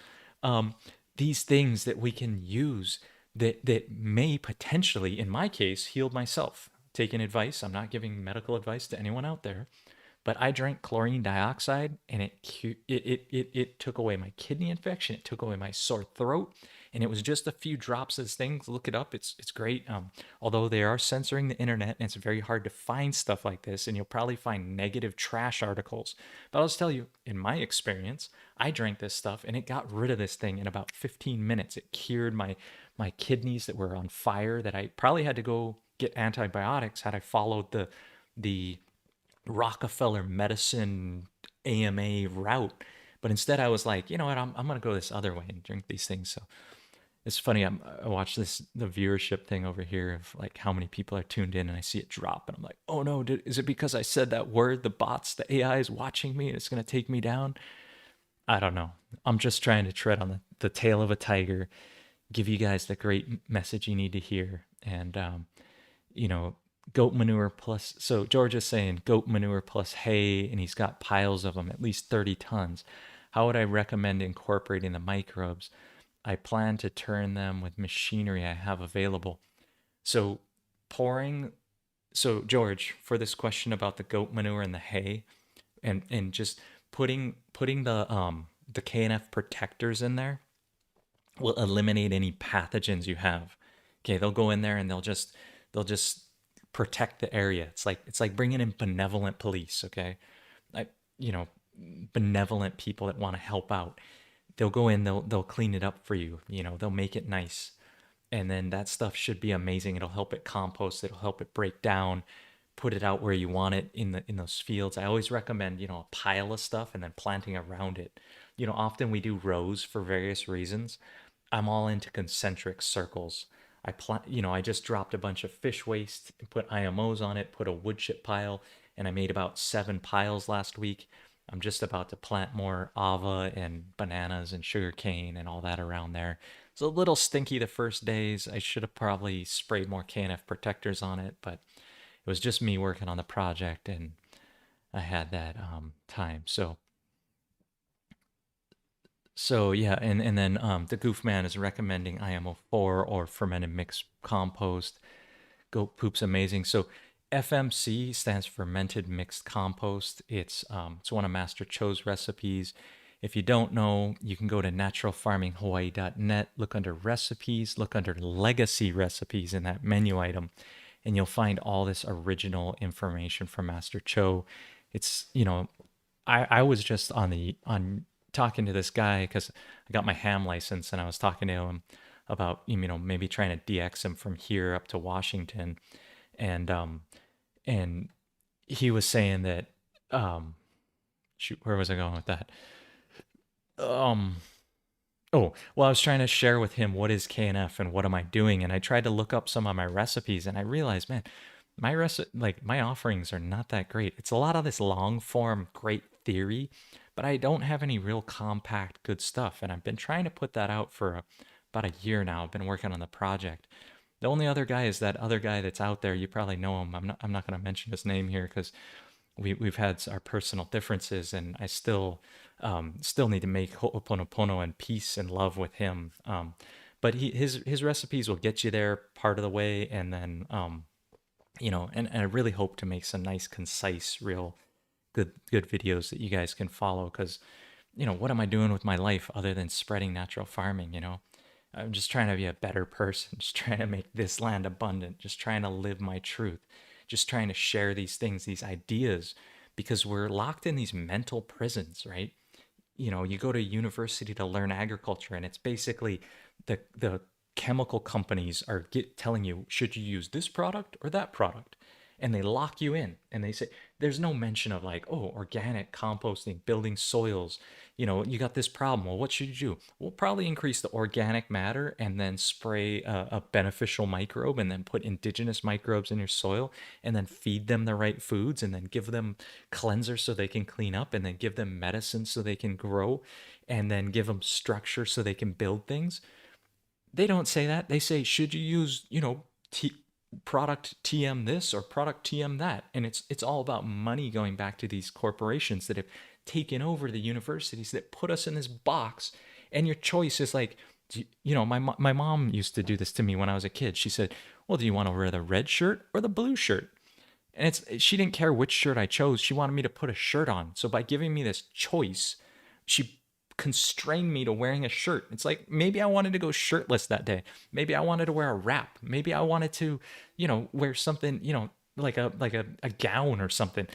Speaker 1: These things that we can use that may potentially, in my case, heal myself. Taking advice, I'm not giving medical advice to anyone out there, but I drank chlorine dioxide and it took away my kidney infection. It took away my sore throat, and it was just a few drops of this thing. Look it up. It's great. Although they are censoring the internet, and it's very hard to find stuff like this, and you'll probably find negative trash articles. But I'll just tell you, in my experience, I drank this stuff and it got rid of this thing in about 15 minutes. It cured my kidneys that were on fire, that I probably had to go get antibiotics had I followed the Rockefeller medicine AMA route. But instead, I was like, you know what? I'm gonna go this other way and drink these things. So it's funny. I watch the viewership thing over here of like how many people are tuned in, and I see it drop, and I'm like, oh no, is it because I said that word? The bots, the AI is watching me, and it's gonna take me down. I don't know. I'm just trying to tread on the tail of a tiger, give you guys the great message you need to hear, and you know, goat manure plus. So George is saying goat manure plus hay, and he's got piles of them, at least 30 tons. How would I recommend incorporating the microbes? I plan to turn them with machinery I have available. So pouring. So George, for this question about the goat manure and the hay, and just putting the knfProtectors in there will eliminate any pathogens you have. Okay, they'll go in there and they'll just protect the area. It's like bringing in benevolent police. Okay, like, benevolent people that want to help out. They'll go in. They'll clean it up for you. They'll make it nice, and then that stuff should be amazing. It'll help it compost. It'll help it break down. Put it out where you want it in those fields. I always recommend a pile of stuff and then planting around it. Often we do rows for various reasons. I'm all into concentric circles. I just dropped a bunch of fish waste and put IMOs on it, put a wood chip pile, and I made about 7 piles last week. I'm just about to plant more ava and bananas and sugar cane and all that around there. It's a little stinky the first days. I should have probably sprayed more KNF protectors on it, but it was just me working on the project and I had that time. So yeah, and then the Goof Man is recommending IMO4 or fermented mixed compost. Goat poop's amazing. So FMC stands for fermented mixed compost. It's one of Master Cho's recipes. If you don't know, you can go to naturalfarminghawaii.net, look under recipes, look under legacy recipes in that menu item, and you'll find all this original information from Master Cho. It's, I was just on talking to this guy because I got my ham license, and I was talking to him about maybe trying to DX him from here up to Washington, and and he was saying that shoot, where was I going with that? Um oh, well, I was trying to share with him what is KNF and what am I doing, and I tried to look up some of my recipes, and I realized, man, my offerings are not that great. It's a lot of this long form great theory, but I don't have any real compact good stuff, and I've been trying to put that out for about a year now. I've been working on the project. The only other guy is that other guy that's out there. You probably know him. I'm not going to mention his name here because we've had our personal differences, and I still need to make Ho'oponopono and peace and love with him. But his recipes will get you there part of the way, and then and I really hope to make some nice, concise, real good videos that you guys can follow. Because what am I doing with my life other than spreading natural farming? I'm just trying to be a better person, just trying to make this land abundant, just trying to live my truth, just trying to share these things, these ideas, because we're locked in these mental prisons, right? You go to university to learn agriculture, and it's basically the chemical companies are telling you, should you use this product or that product, and they lock you in, and they say there's no mention of like, oh, organic composting, building soils. You got this problem. Well, what should you do? We'll probably increase the organic matter and then spray a beneficial microbe, and then put indigenous microbes in your soil, and then feed them the right foods, and then give them cleansers so they can clean up, and then give them medicine so they can grow, and then give them structure so they can build things. They don't say that. They say, should you use, product TM this or product TM that? And it's all about money, going back to these corporations that have taken over the universities, that put us in this box. And your choice is like, my mom used to do this to me when I was a kid. She said, well, do you want to wear the red shirt or the blue shirt? And she didn't care which shirt I chose. She wanted me to put a shirt on. So by giving me this choice, she constrained me to wearing a shirt. It's like, maybe I wanted to go shirtless that day. Maybe I wanted to wear a wrap. Maybe I wanted to, wear something, like a gown or something.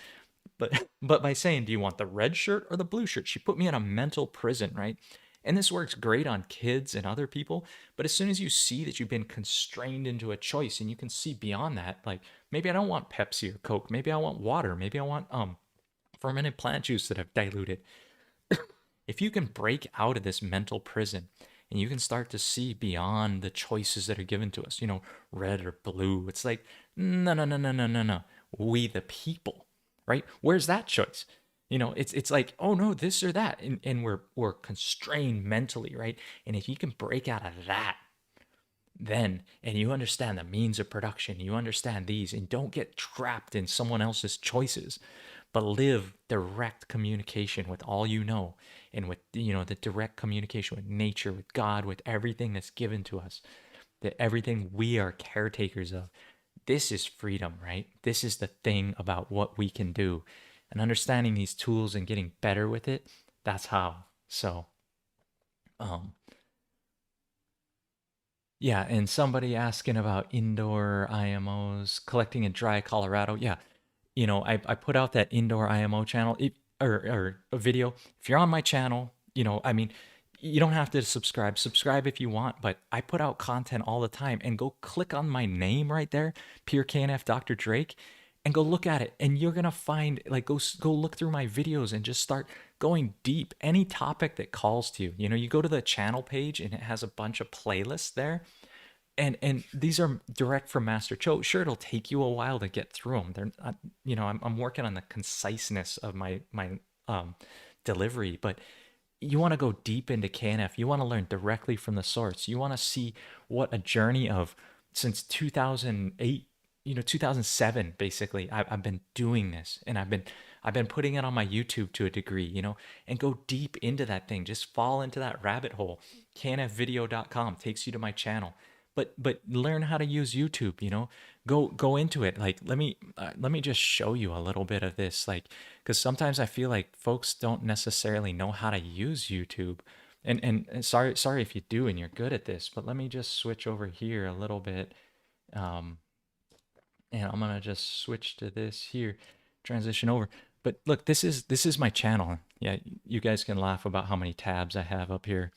Speaker 1: But by saying, do you want the red shirt or the blue shirt? She put me in a mental prison, right? And this works great on kids and other people. But as soon as you see that you've been constrained into a choice, and you can see beyond that, like, maybe I don't want Pepsi or Coke. Maybe I want water. Maybe I want fermented plant juice that I've diluted. If you can break out of this mental prison, and you can start to see beyond the choices that are given to us, red or blue, it's like, no, no, no, no, no, no, no. We the people, right? Where's that choice? It's like, oh no, this or that. And we're constrained mentally, right? And if you can break out of that, then, and you understand the means of production, you understand these, and don't get trapped in someone else's choices, but live direct communication with all you know, and with the direct communication with nature, with God, with everything that's given to us, that everything we are caretakers of. This is freedom, right? This is the thing about what we can do, and understanding these tools and getting better with it. That's how. So um yeah, and somebody asking about indoor IMOs, collecting in dry Colorado. Yeah, I put out that indoor IMO channel, or a video. If you're on my channel, I mean, you don't have to subscribe. Subscribe if you want, but I put out content all the time. And go click on my name right there, Pure KNF Dr. Drake, and go look at it. And you're gonna find, like, go look through my videos and just start going deep. Any topic that calls to you. You go to the channel page, and it has a bunch of playlists there, and these are direct from Master Cho. Sure, it'll take you a while to get through them. They're not, I'm working on the conciseness of my delivery, but you want to go deep into KNF. You want to learn directly from the source. You want to see what a journey of, since 2008, 2007, basically. I've been doing this, and I've been putting it on my YouTube to a degree, and go deep into that thing. Just fall into that rabbit hole. knfvideo.com takes you to my channel. But learn how to use YouTube. Go into it. Like, let me just show you a little bit of this, like, because sometimes I feel like folks don't necessarily know how to use YouTube. And sorry if you do and you're good at this, but let me just switch over here a little bit. um and I'm gonna just switch to this here, transition over. But look, this is my channel. Yeah, you guys can laugh about how many tabs I have up here.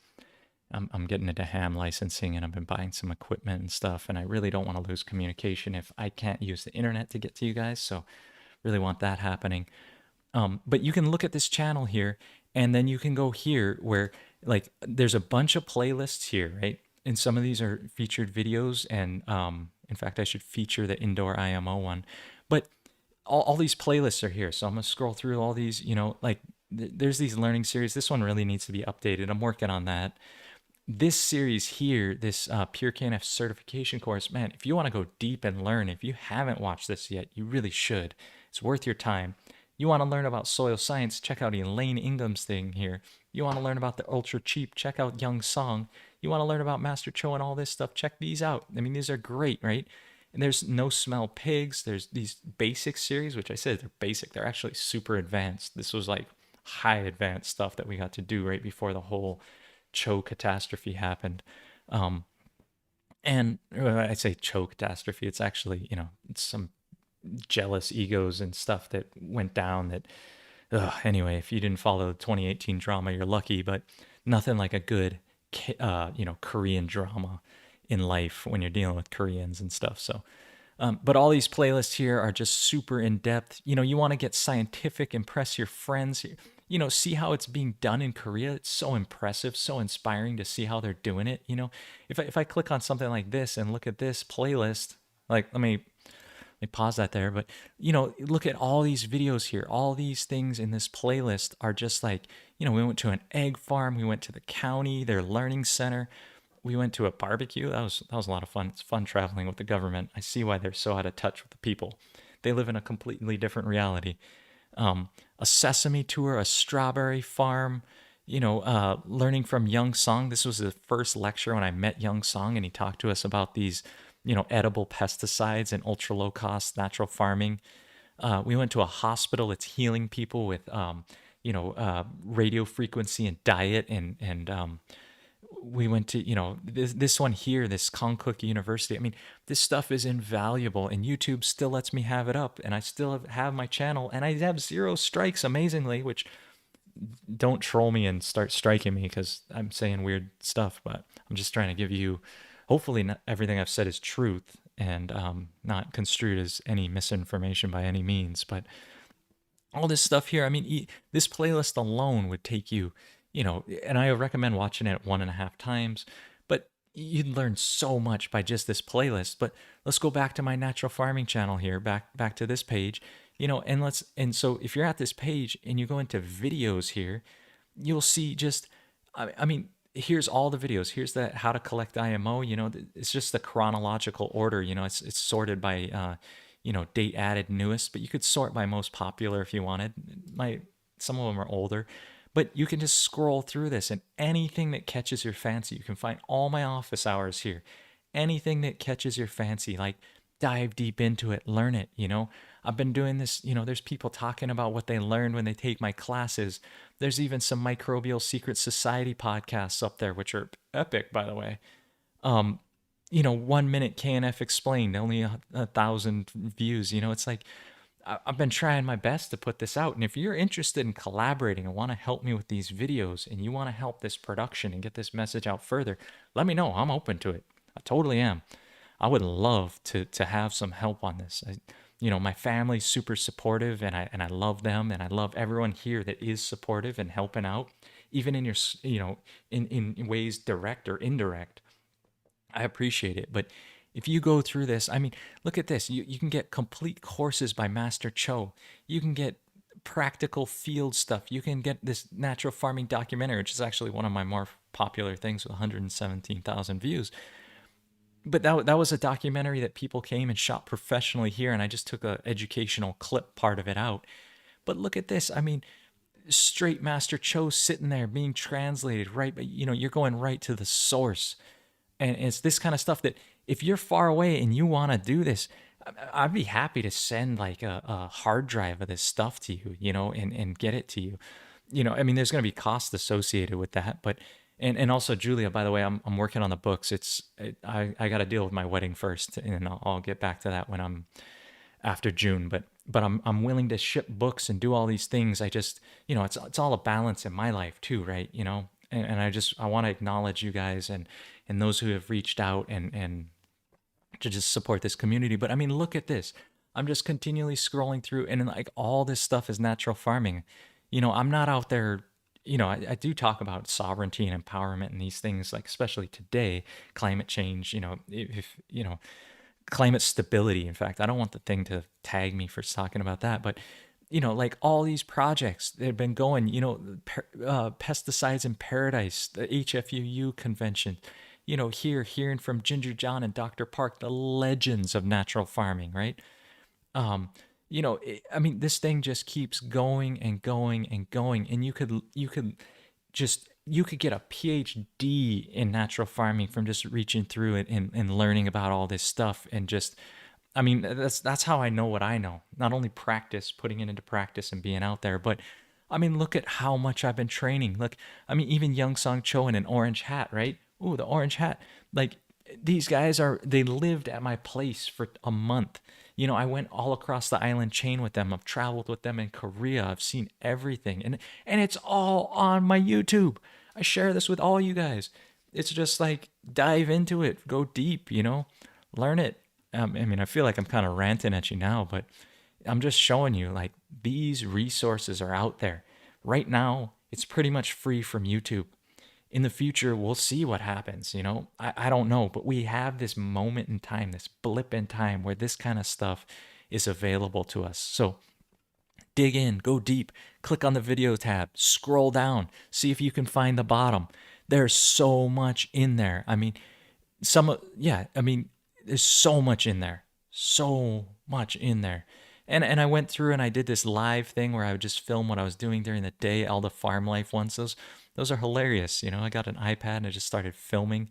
Speaker 1: I'm getting into ham licensing, and I've been buying some equipment and stuff, and I really don't want to lose communication if I can't use the internet to get to you guys. So really want that happening. But you can look at this channel here, and then you can go here where, like, there's a bunch of playlists here, right? And some of these are featured videos, and in fact, I should feature the indoor IMO one. But all these playlists are here, so I'm gonna scroll through all these. Like, there's these learning series. This one really needs to be updated. I'm working on that. This series here, this Pure KNF certification course, man, if you want to go deep and learn, if you haven't watched this yet, you really should. It's worth your time. You want to learn about soil science, check out Elaine Ingham's thing here. You want to learn about the ultra cheap, check out Young Song. You want to learn about Master Cho and all this stuff, check these out. I mean, these are great, right? And there's No Smell Pigs. There's these basic series, which I said they're basic. They're actually super advanced. This was like high advanced stuff that we got to do right before the whole Cho catastrophe happened. Um, and I say Cho catastrophe. It's actually, it's some jealous egos and stuff that went down that, anyway, if you didn't follow the 2018 drama, you're lucky, but nothing like a good, Korean drama in life when you're dealing with Koreans and stuff. So, but all these playlists here are just super in depth. You want to get scientific, impress your friends. See how it's being done in Korea. It's so impressive, so inspiring to see how they're doing it. If I click on something like this and look at this playlist, like let me pause that there. But look at all these videos here. All these things in this playlist are just like, we went to an egg farm, we went to the county, their learning center, we went to a barbecue. That was a lot of fun. It's fun traveling with the government. I see why they're so out of touch with the people. They live in a completely different reality. A sesame tour, a strawberry farm, learning from Young Song. This was the first lecture when I met Young Song, and he talked to us about these, edible pesticides and ultra low cost natural farming. We went to a hospital that's healing people with, radio frequency and diet, and we went to this one here, this Konkuk University. I mean, this stuff is invaluable, and YouTube still lets me have it up, and I still have my channel, and I have 0 strikes amazingly. Which, don't troll me and start striking me because I'm saying weird stuff, but I'm just trying to give you, hopefully not everything I've said is truth, and not construed as any misinformation by any means. But all this stuff here, I mean, this playlist alone would take you, and I recommend watching it 1.5 times, but you'd learn so much by just this playlist. But let's go back to my natural farming channel here, back to this page, and so if you're at this page and you go into videos here, you'll see just, I mean, here's all the videos. Here's the how to collect IMO. It's just the chronological order. It's sorted by, date added newest, but you could sort by most popular if you wanted. Some of them are older, but you can just scroll through this, and anything that catches your fancy, you can find all my office hours here. Anything that catches your fancy, like, dive deep into it, learn it. I've been doing this, there's people talking about what they learned when they take my classes. There's even some microbial secret society podcasts up there, which are epic, by the way. 1 minute KNF explained, only 1,000 views. It's like, I've been trying my best to put this out. And if you're interested in collaborating and want to help me with these videos, and you want to help this production and get this message out further, let me know. I'm open to it. I totally am. I would love to have some help on this. My family's super supportive, and I love them, and I love everyone here that is supportive and helping out, even in your, in ways direct or indirect. I appreciate it. But if you go through this, I mean, look at this. You can get complete courses by Master Cho. You can get practical field stuff. You can get this natural farming documentary, which is actually one of my more popular things with 117,000 views. But that was a documentary that people came and shot professionally here, and I just took a educational clip part of it out. But look at this. I mean, straight Master Cho sitting there being translated, right? But you're going right to the source. And it's this kind of stuff that if you're far away and you want to do this, I'd be happy to send like a hard drive of this stuff to you, and get it to you. I mean, there's going to be costs associated with that, but and also, Julia, by the way, I'm working on the books. I got to deal with my wedding first, and I'll get back to that when I'm after June. But I'm willing to ship books and do all these things. I just, it's all a balance in my life too, right? And I want to acknowledge you guys and those who have reached out and to just support this community. But I mean, look at this. I'm just continually scrolling through, and like all this stuff is natural farming. I'm not out there. I do talk about sovereignty and empowerment and these things, like especially today, climate change. If climate stability. In fact, I don't want the thing to tag me for talking about that, but like all these projects that have been going, pesticides in paradise, the HFUU convention, hearing from Ginger John and Dr. Park, the legends of natural farming, right? I mean, this thing just keeps going and going and going, and you could just you could get a PhD in natural farming from just reaching through it and learning about all this stuff. And just, I mean, that's how I know what I know. Not only practice, putting it into practice and being out there, but I mean, look at how much I've been training. Look, I mean, even Young Song Cho in an orange hat, right? Ooh, the orange hat. Like, these guys are, they lived at my place for a month. You know, I went all across the island chain with them. I've traveled with them in Korea. I've seen everything. And it's all on my YouTube. I share this with all you guys. It's just like dive into it, go deep, you know, learn it. I mean, I feel like I'm kind of ranting at you now, but I'm just showing you like these resources are out there. Right now, it's pretty much free from YouTube. In the future, we'll see what happens, you know? I don't know, but we have this moment in time, this blip in time where this kind of stuff is available to us. So dig in, go deep, click on the video tab, scroll down, see if you can find the bottom. There's so much in there. I mean, yeah, I mean, there's so much in there. So much in there. And I went through and I did this live thing where I would just film what I was doing during the day, all the farm life ones. Those are hilarious. You know, I got an iPad and I just started filming,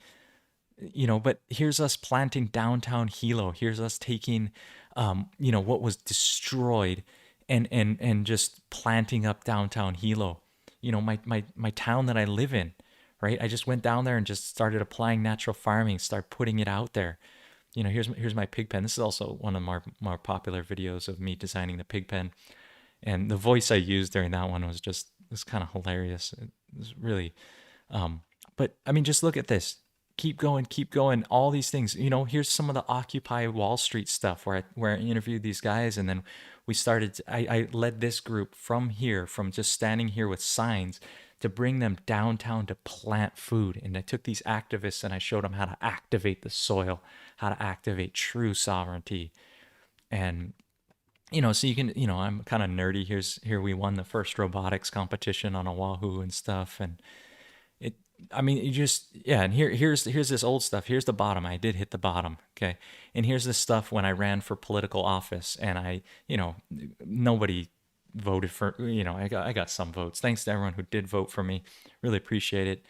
Speaker 1: you know, but here's us planting downtown Hilo. Here's us taking, you know, what was destroyed and just planting up downtown Hilo. You know, my town that I live in, right? I just went down there and just started applying natural farming, start putting it out there. You know, here's my pig pen. This is also one of the more popular videos of me designing the pig pen. And the voice I used during that one was kind of hilarious. It was really, um, but I mean, just look at this. Keep going. All these things. You know, here's some of the Occupy Wall Street stuff where I interviewed these guys, and then we started. I led this group from here, from just standing here with signs, to bring them downtown to plant food. And I took these activists and I showed them how to activate the soil, how to activate true sovereignty, and you know, so you can, you know, I'm kind of nerdy. Here we won the first robotics competition on Oahu and stuff, and it, I mean, you just, yeah. And here's this old stuff. Here's the bottom. I did hit the bottom, okay. And here's the stuff when I ran for political office, and I, you know, nobody voted for, you know, I got some votes. Thanks to everyone who did vote for me. Really appreciate it.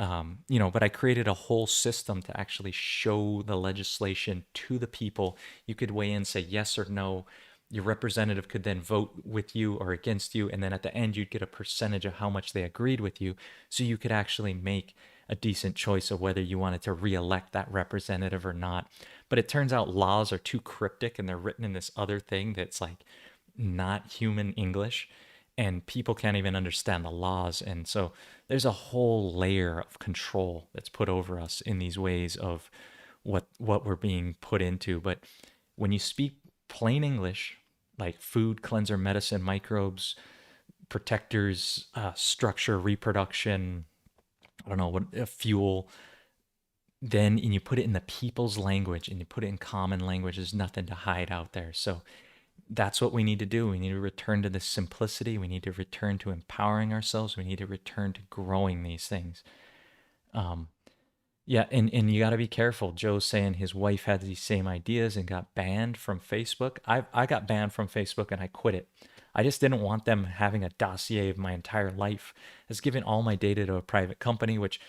Speaker 1: You know, but I created a whole system to actually show the legislation to the people. You could weigh in, say yes or no. Your representative could then vote with you or against you, and then at the end you'd get a percentage of how much they agreed with you, so you could actually make a decent choice of whether you wanted to re-elect that representative or not. But it turns out laws are too cryptic and they're written in this other thing that's like not human English, and people can't even understand the laws. And so there's a whole layer of control that's put over us in these ways of what we're being put into. But when you speak plain English, like food, cleanser, medicine, microbes, protectors, structure, reproduction, I don't know what, fuel, then and you put it in the people's language and you put it in common language, there's nothing to hide out there. So that's what we need to do. We need to return to this simplicity. We need to return to empowering ourselves. We need to return to growing these things. Um, yeah, and you got to be careful. Joe's saying his wife had these same ideas and got banned from Facebook. I got banned from Facebook and I quit it. I just didn't want them having a dossier of my entire life. I was giving all my data to a private company, which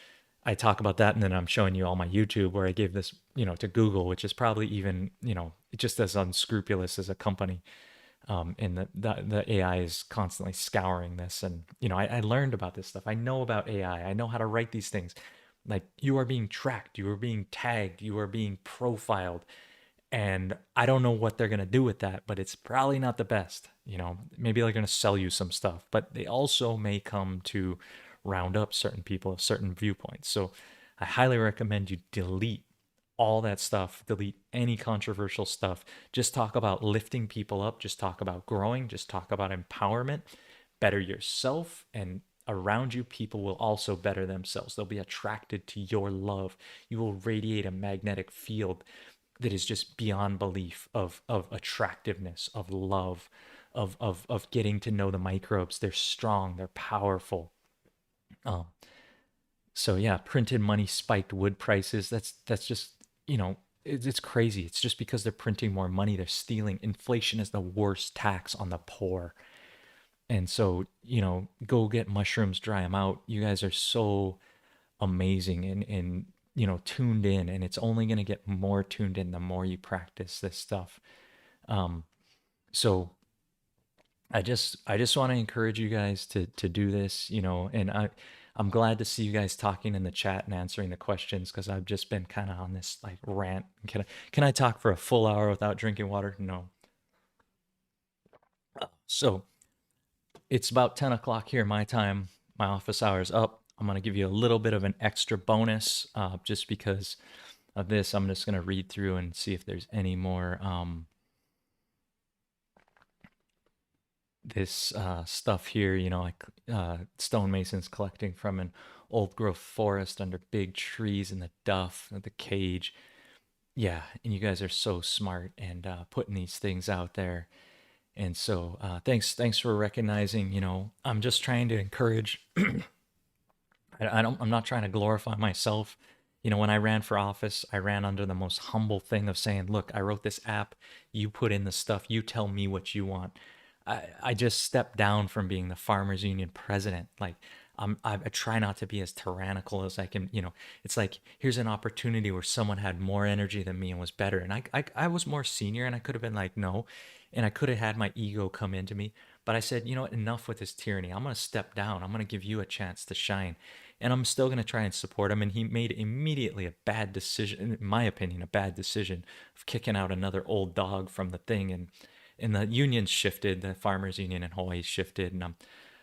Speaker 1: I talk about that, and then I'm showing you all my YouTube where I gave this, you know, to Google, which is probably even, you know, just as unscrupulous as a company. And the AI is constantly scouring this, and you know, I learned about this stuff. I know about AI. I know how to write these things. Like, you are being tracked, you are being tagged, you are being profiled, and I don't know what they're gonna do with that, but it's probably not the best. You know, maybe they're gonna sell you some stuff, but they also may come to round up certain people of certain viewpoints. So I highly recommend you delete all that stuff, delete any controversial stuff. Just talk about lifting people up, just talk about growing, just talk about empowerment, better yourself, and around you, people will also better themselves. They'll be attracted to your love. You will radiate a magnetic field that is just beyond belief of attractiveness, of love, of getting to know the microbes. They're strong, they're powerful. Um, so yeah, printed money spiked wood prices. That's just, you know, it's crazy. It's just because they're printing more money, they're stealing. Inflation is the worst tax on the poor. And so, go get mushrooms, dry them out. You guys are so amazing and tuned in, and it's only going to get more tuned in the more you practice this stuff. Um, so I just want to encourage you guys to do this, and I'm glad to see you guys talking in the chat and answering the questions because I've just been kind of on this like rant. Can I talk for a full hour without drinking water? No. So it's about 10 o'clock here, my time. My office hour's up. I'm going to give you a little bit of an extra bonus just because of this. I'm just going to read through and see if there's any more this stuff here, like stonemasons collecting from an old growth forest under big trees in the duff, the cage. Yeah, and you guys are so smart and putting these things out there. And so thanks for recognizing, I'm just trying to encourage. I'm not trying to glorify myself. When I ran for office, I ran under the most humble thing of saying, look, I wrote this app, you put in the stuff, you tell me what you want. I just stepped down from being the farmers union president. Like I try not to be as tyrannical as I can. It's like here's an opportunity where someone had more energy than me and was better, and I was more senior, and I could have been like no, and I could have had my ego come into me, but I said, what, enough with this tyranny. I'm gonna step down. I'm gonna give you a chance to shine, and I'm still gonna try and support him. And he made immediately a bad decision, in my opinion, a bad decision of kicking out another old dog from the thing, and the unions shifted, the farmers union in Hawaii shifted, and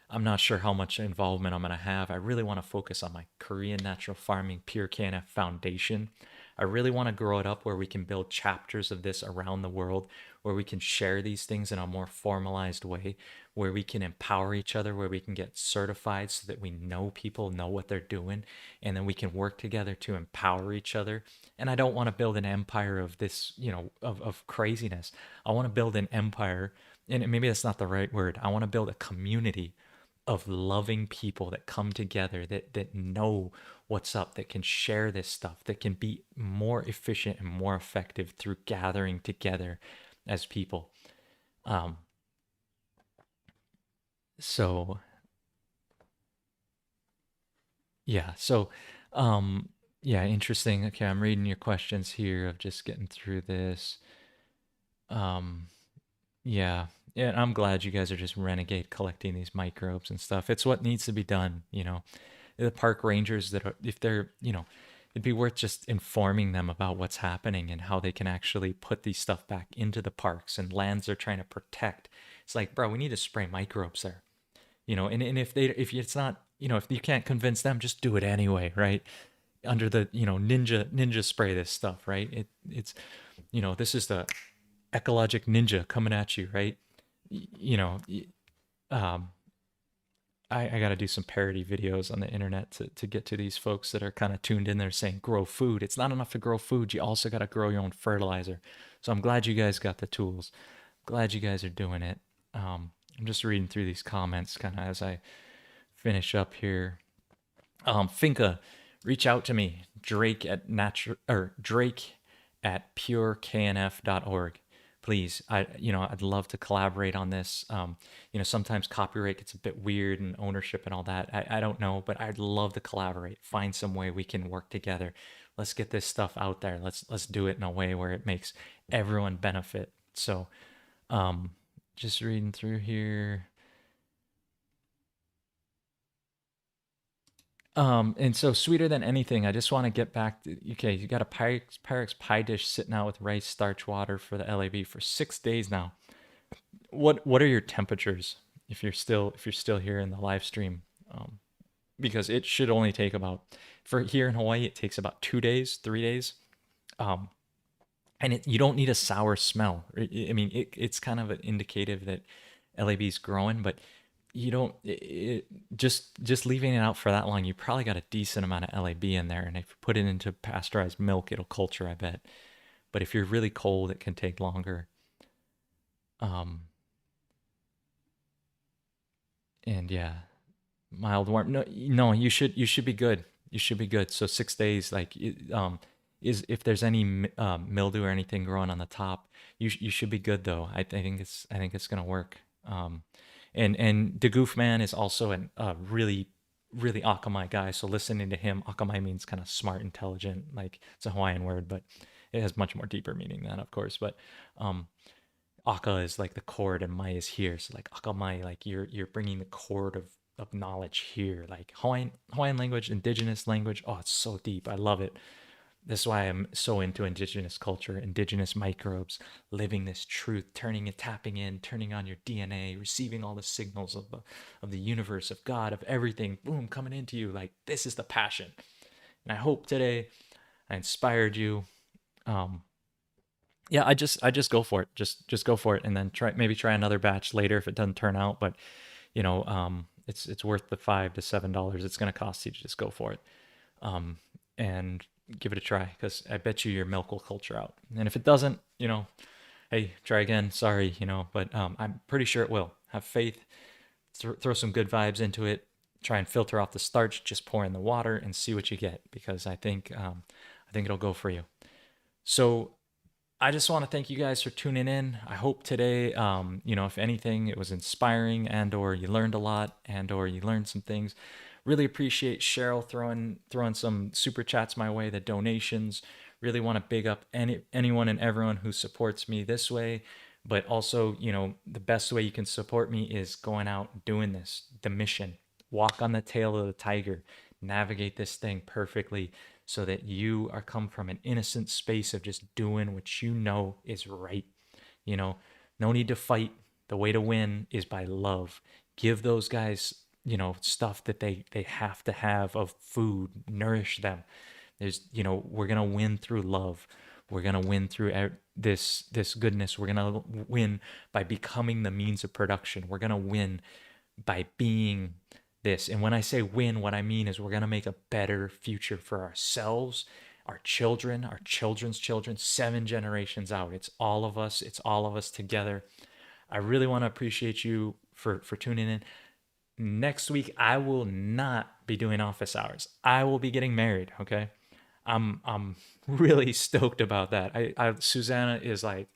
Speaker 1: I'm not sure how much involvement I'm going to have. I really want to focus on my Korean natural farming pure KNF foundation. I really want to grow it up where we can build chapters of this around the world, where we can share these things in a more formalized way, where we can empower each other, where we can get certified so that we know people know what they're doing, and then we can work together to empower each other. And I don't want to build an empire of this, of craziness. I want to build an empire, and maybe that's not the right word. I want to build a community of loving people that come together, that know what's up, that can share this stuff, that can be more efficient and more effective through gathering together as people. um so yeah, um yeah, interesting. Okay, I'm reading your questions here of just getting through this. um yeah, yeah, I'm glad you guys are just renegade collecting these microbes and stuff. It's what needs to be done. The park rangers that are, if they're, it'd be worth just informing them about what's happening and how they can actually put these stuff back into the parks and lands they're trying to protect. It's like, bro, we need to spray microbes there. And if it's not, if you can't convince them, just do it anyway, right? Under the, ninja spray this stuff, right? It's, this is the ecologic ninja coming at you, right? You know, um, I got to do some parody videos on the internet to get to these folks that are kind of tuned in there saying grow food. It's not enough to grow food. You also got to grow your own fertilizer. So I'm glad you guys got the tools. Glad you guys are doing it. I'm just reading through these comments kind of as I finish up here. Finca, reach out to me. Drake at pureknf.org. Please, I'd love to collaborate on this. Sometimes copyright gets a bit weird and ownership and all that. I don't know, but I'd love to collaborate. Find some way we can work together. Let's get this stuff out there. Let's do it in a way where it makes everyone benefit. So, um, just reading through here. And so sweeter than anything, I just want to get back to, okay, you got a Pyrex pie dish sitting out with rice, starch, water for the LAB for 6 days now. What are your temperatures if you're still here in the live stream? Because it should only take about, for here in Hawaii, it takes about 2 days, 3 days. Um, and you don't need a sour smell. I mean, it's kind of an indicative that LAB is growing, but you don't just leaving it out for that long. You probably got a decent amount of LAB in there, and if you put it into pasteurized milk, it'll culture, I bet. But if you're really cold, it can take longer. Um, and yeah, mild warm. No, no, you should be good. You should be good. So 6 days, like is if there's any mildew or anything growing on the top, you should be good though. I think it's gonna work. And the Goof Man is also a really really Akamai guy. So listening to him, Akamai means kind of smart, intelligent. Like it's a Hawaiian word, but it has much more deeper meaning than that, of course. But um, Aka is like the chord, and Mai is here. So like Akamai, like you're bringing the chord of knowledge here. Like Hawaiian language, indigenous language. Oh, it's so deep. I love it. That's why I'm so into indigenous culture, indigenous microbes, living this truth, turning and tapping in, turning on your DNA, receiving all the signals of the universe, of God, of everything, boom, coming into you. Like this is the passion. And I hope today I inspired you. Um, yeah, I just go for it. Just go for it, and then try another batch later if it doesn't turn out. But it's worth the $5 to $7 it's gonna cost you to just go for it. And give it a try because I bet you your milk will culture out. And if it doesn't, hey, try again. Sorry, but I'm pretty sure it will. Have faith. Throw some good vibes into it. Try and filter off the starch. Just pour in the water and see what you get because I think it'll go for you. So I just want to thank you guys for tuning in. I hope today, if anything, it was inspiring and/or you learned a lot and/or you learned some things. Really appreciate Cheryl throwing some super chats my way, the donations. Really want to big up anyone and everyone who supports me this way. But also, the best way you can support me is going out doing this, the mission. Walk on the tail of the tiger, navigate this thing perfectly so that you are come from an innocent space of just doing what you know is right. You know, no need to fight. The way to win is by love. Give those guys, stuff that they have to have of food, nourish them. We're going to win through love. We're going to win through this goodness. We're going to win by becoming the means of production. We're going to win by being this. And when I say win, what I mean is we're going to make a better future for ourselves, our children, our children's children, 7 generations out. It's all of us. It's all of us together. I really want to appreciate you for tuning in. Next week, I will not be doing office hours. I will be getting married. Okay. I'm really stoked about that. Susanna is like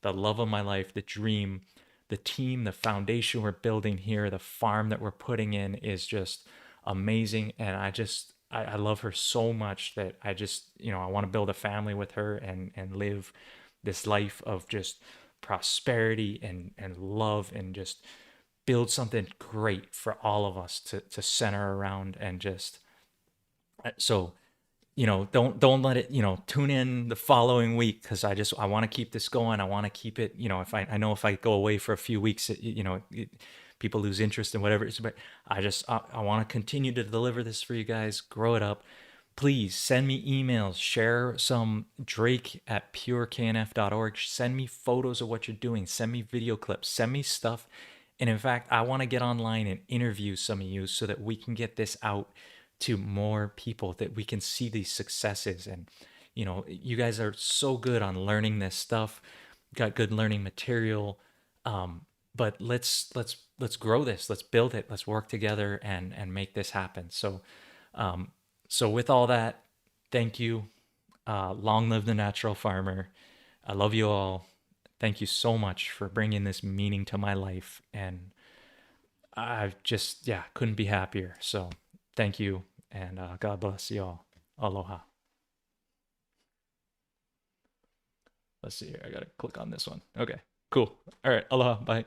Speaker 1: the love of my life, the dream, the team, the foundation we're building here, the farm that we're putting in is just amazing. And I love her so much that I want to build a family with her and live this life of just prosperity and love and just build something great for all of us to center around and just so don't let it, tune in the following week because I want to keep this going. I want to keep it, if I know if I go away for a few weeks, people lose interest in whatever it's, but I want to continue to deliver this for you guys, grow it up. Please send me emails, share some Drake at pureknf.org. Send me photos of what you're doing. Send me video clips. Send me stuff. And in fact, I want to get online and interview some of you so that we can get this out to more people, that we can see these successes. And you guys are so good on learning this stuff, got good learning material. But let's grow this, let's build it, let's work together and make this happen. So with all that, thank you. Long live the natural farmer. I love you all. Thank you so much for bringing this meaning to my life, and I just, yeah, couldn't be happier. So thank you, and God bless you all. Aloha. Let's see here. I got to click on this one. Okay, cool. All right. Aloha. Bye.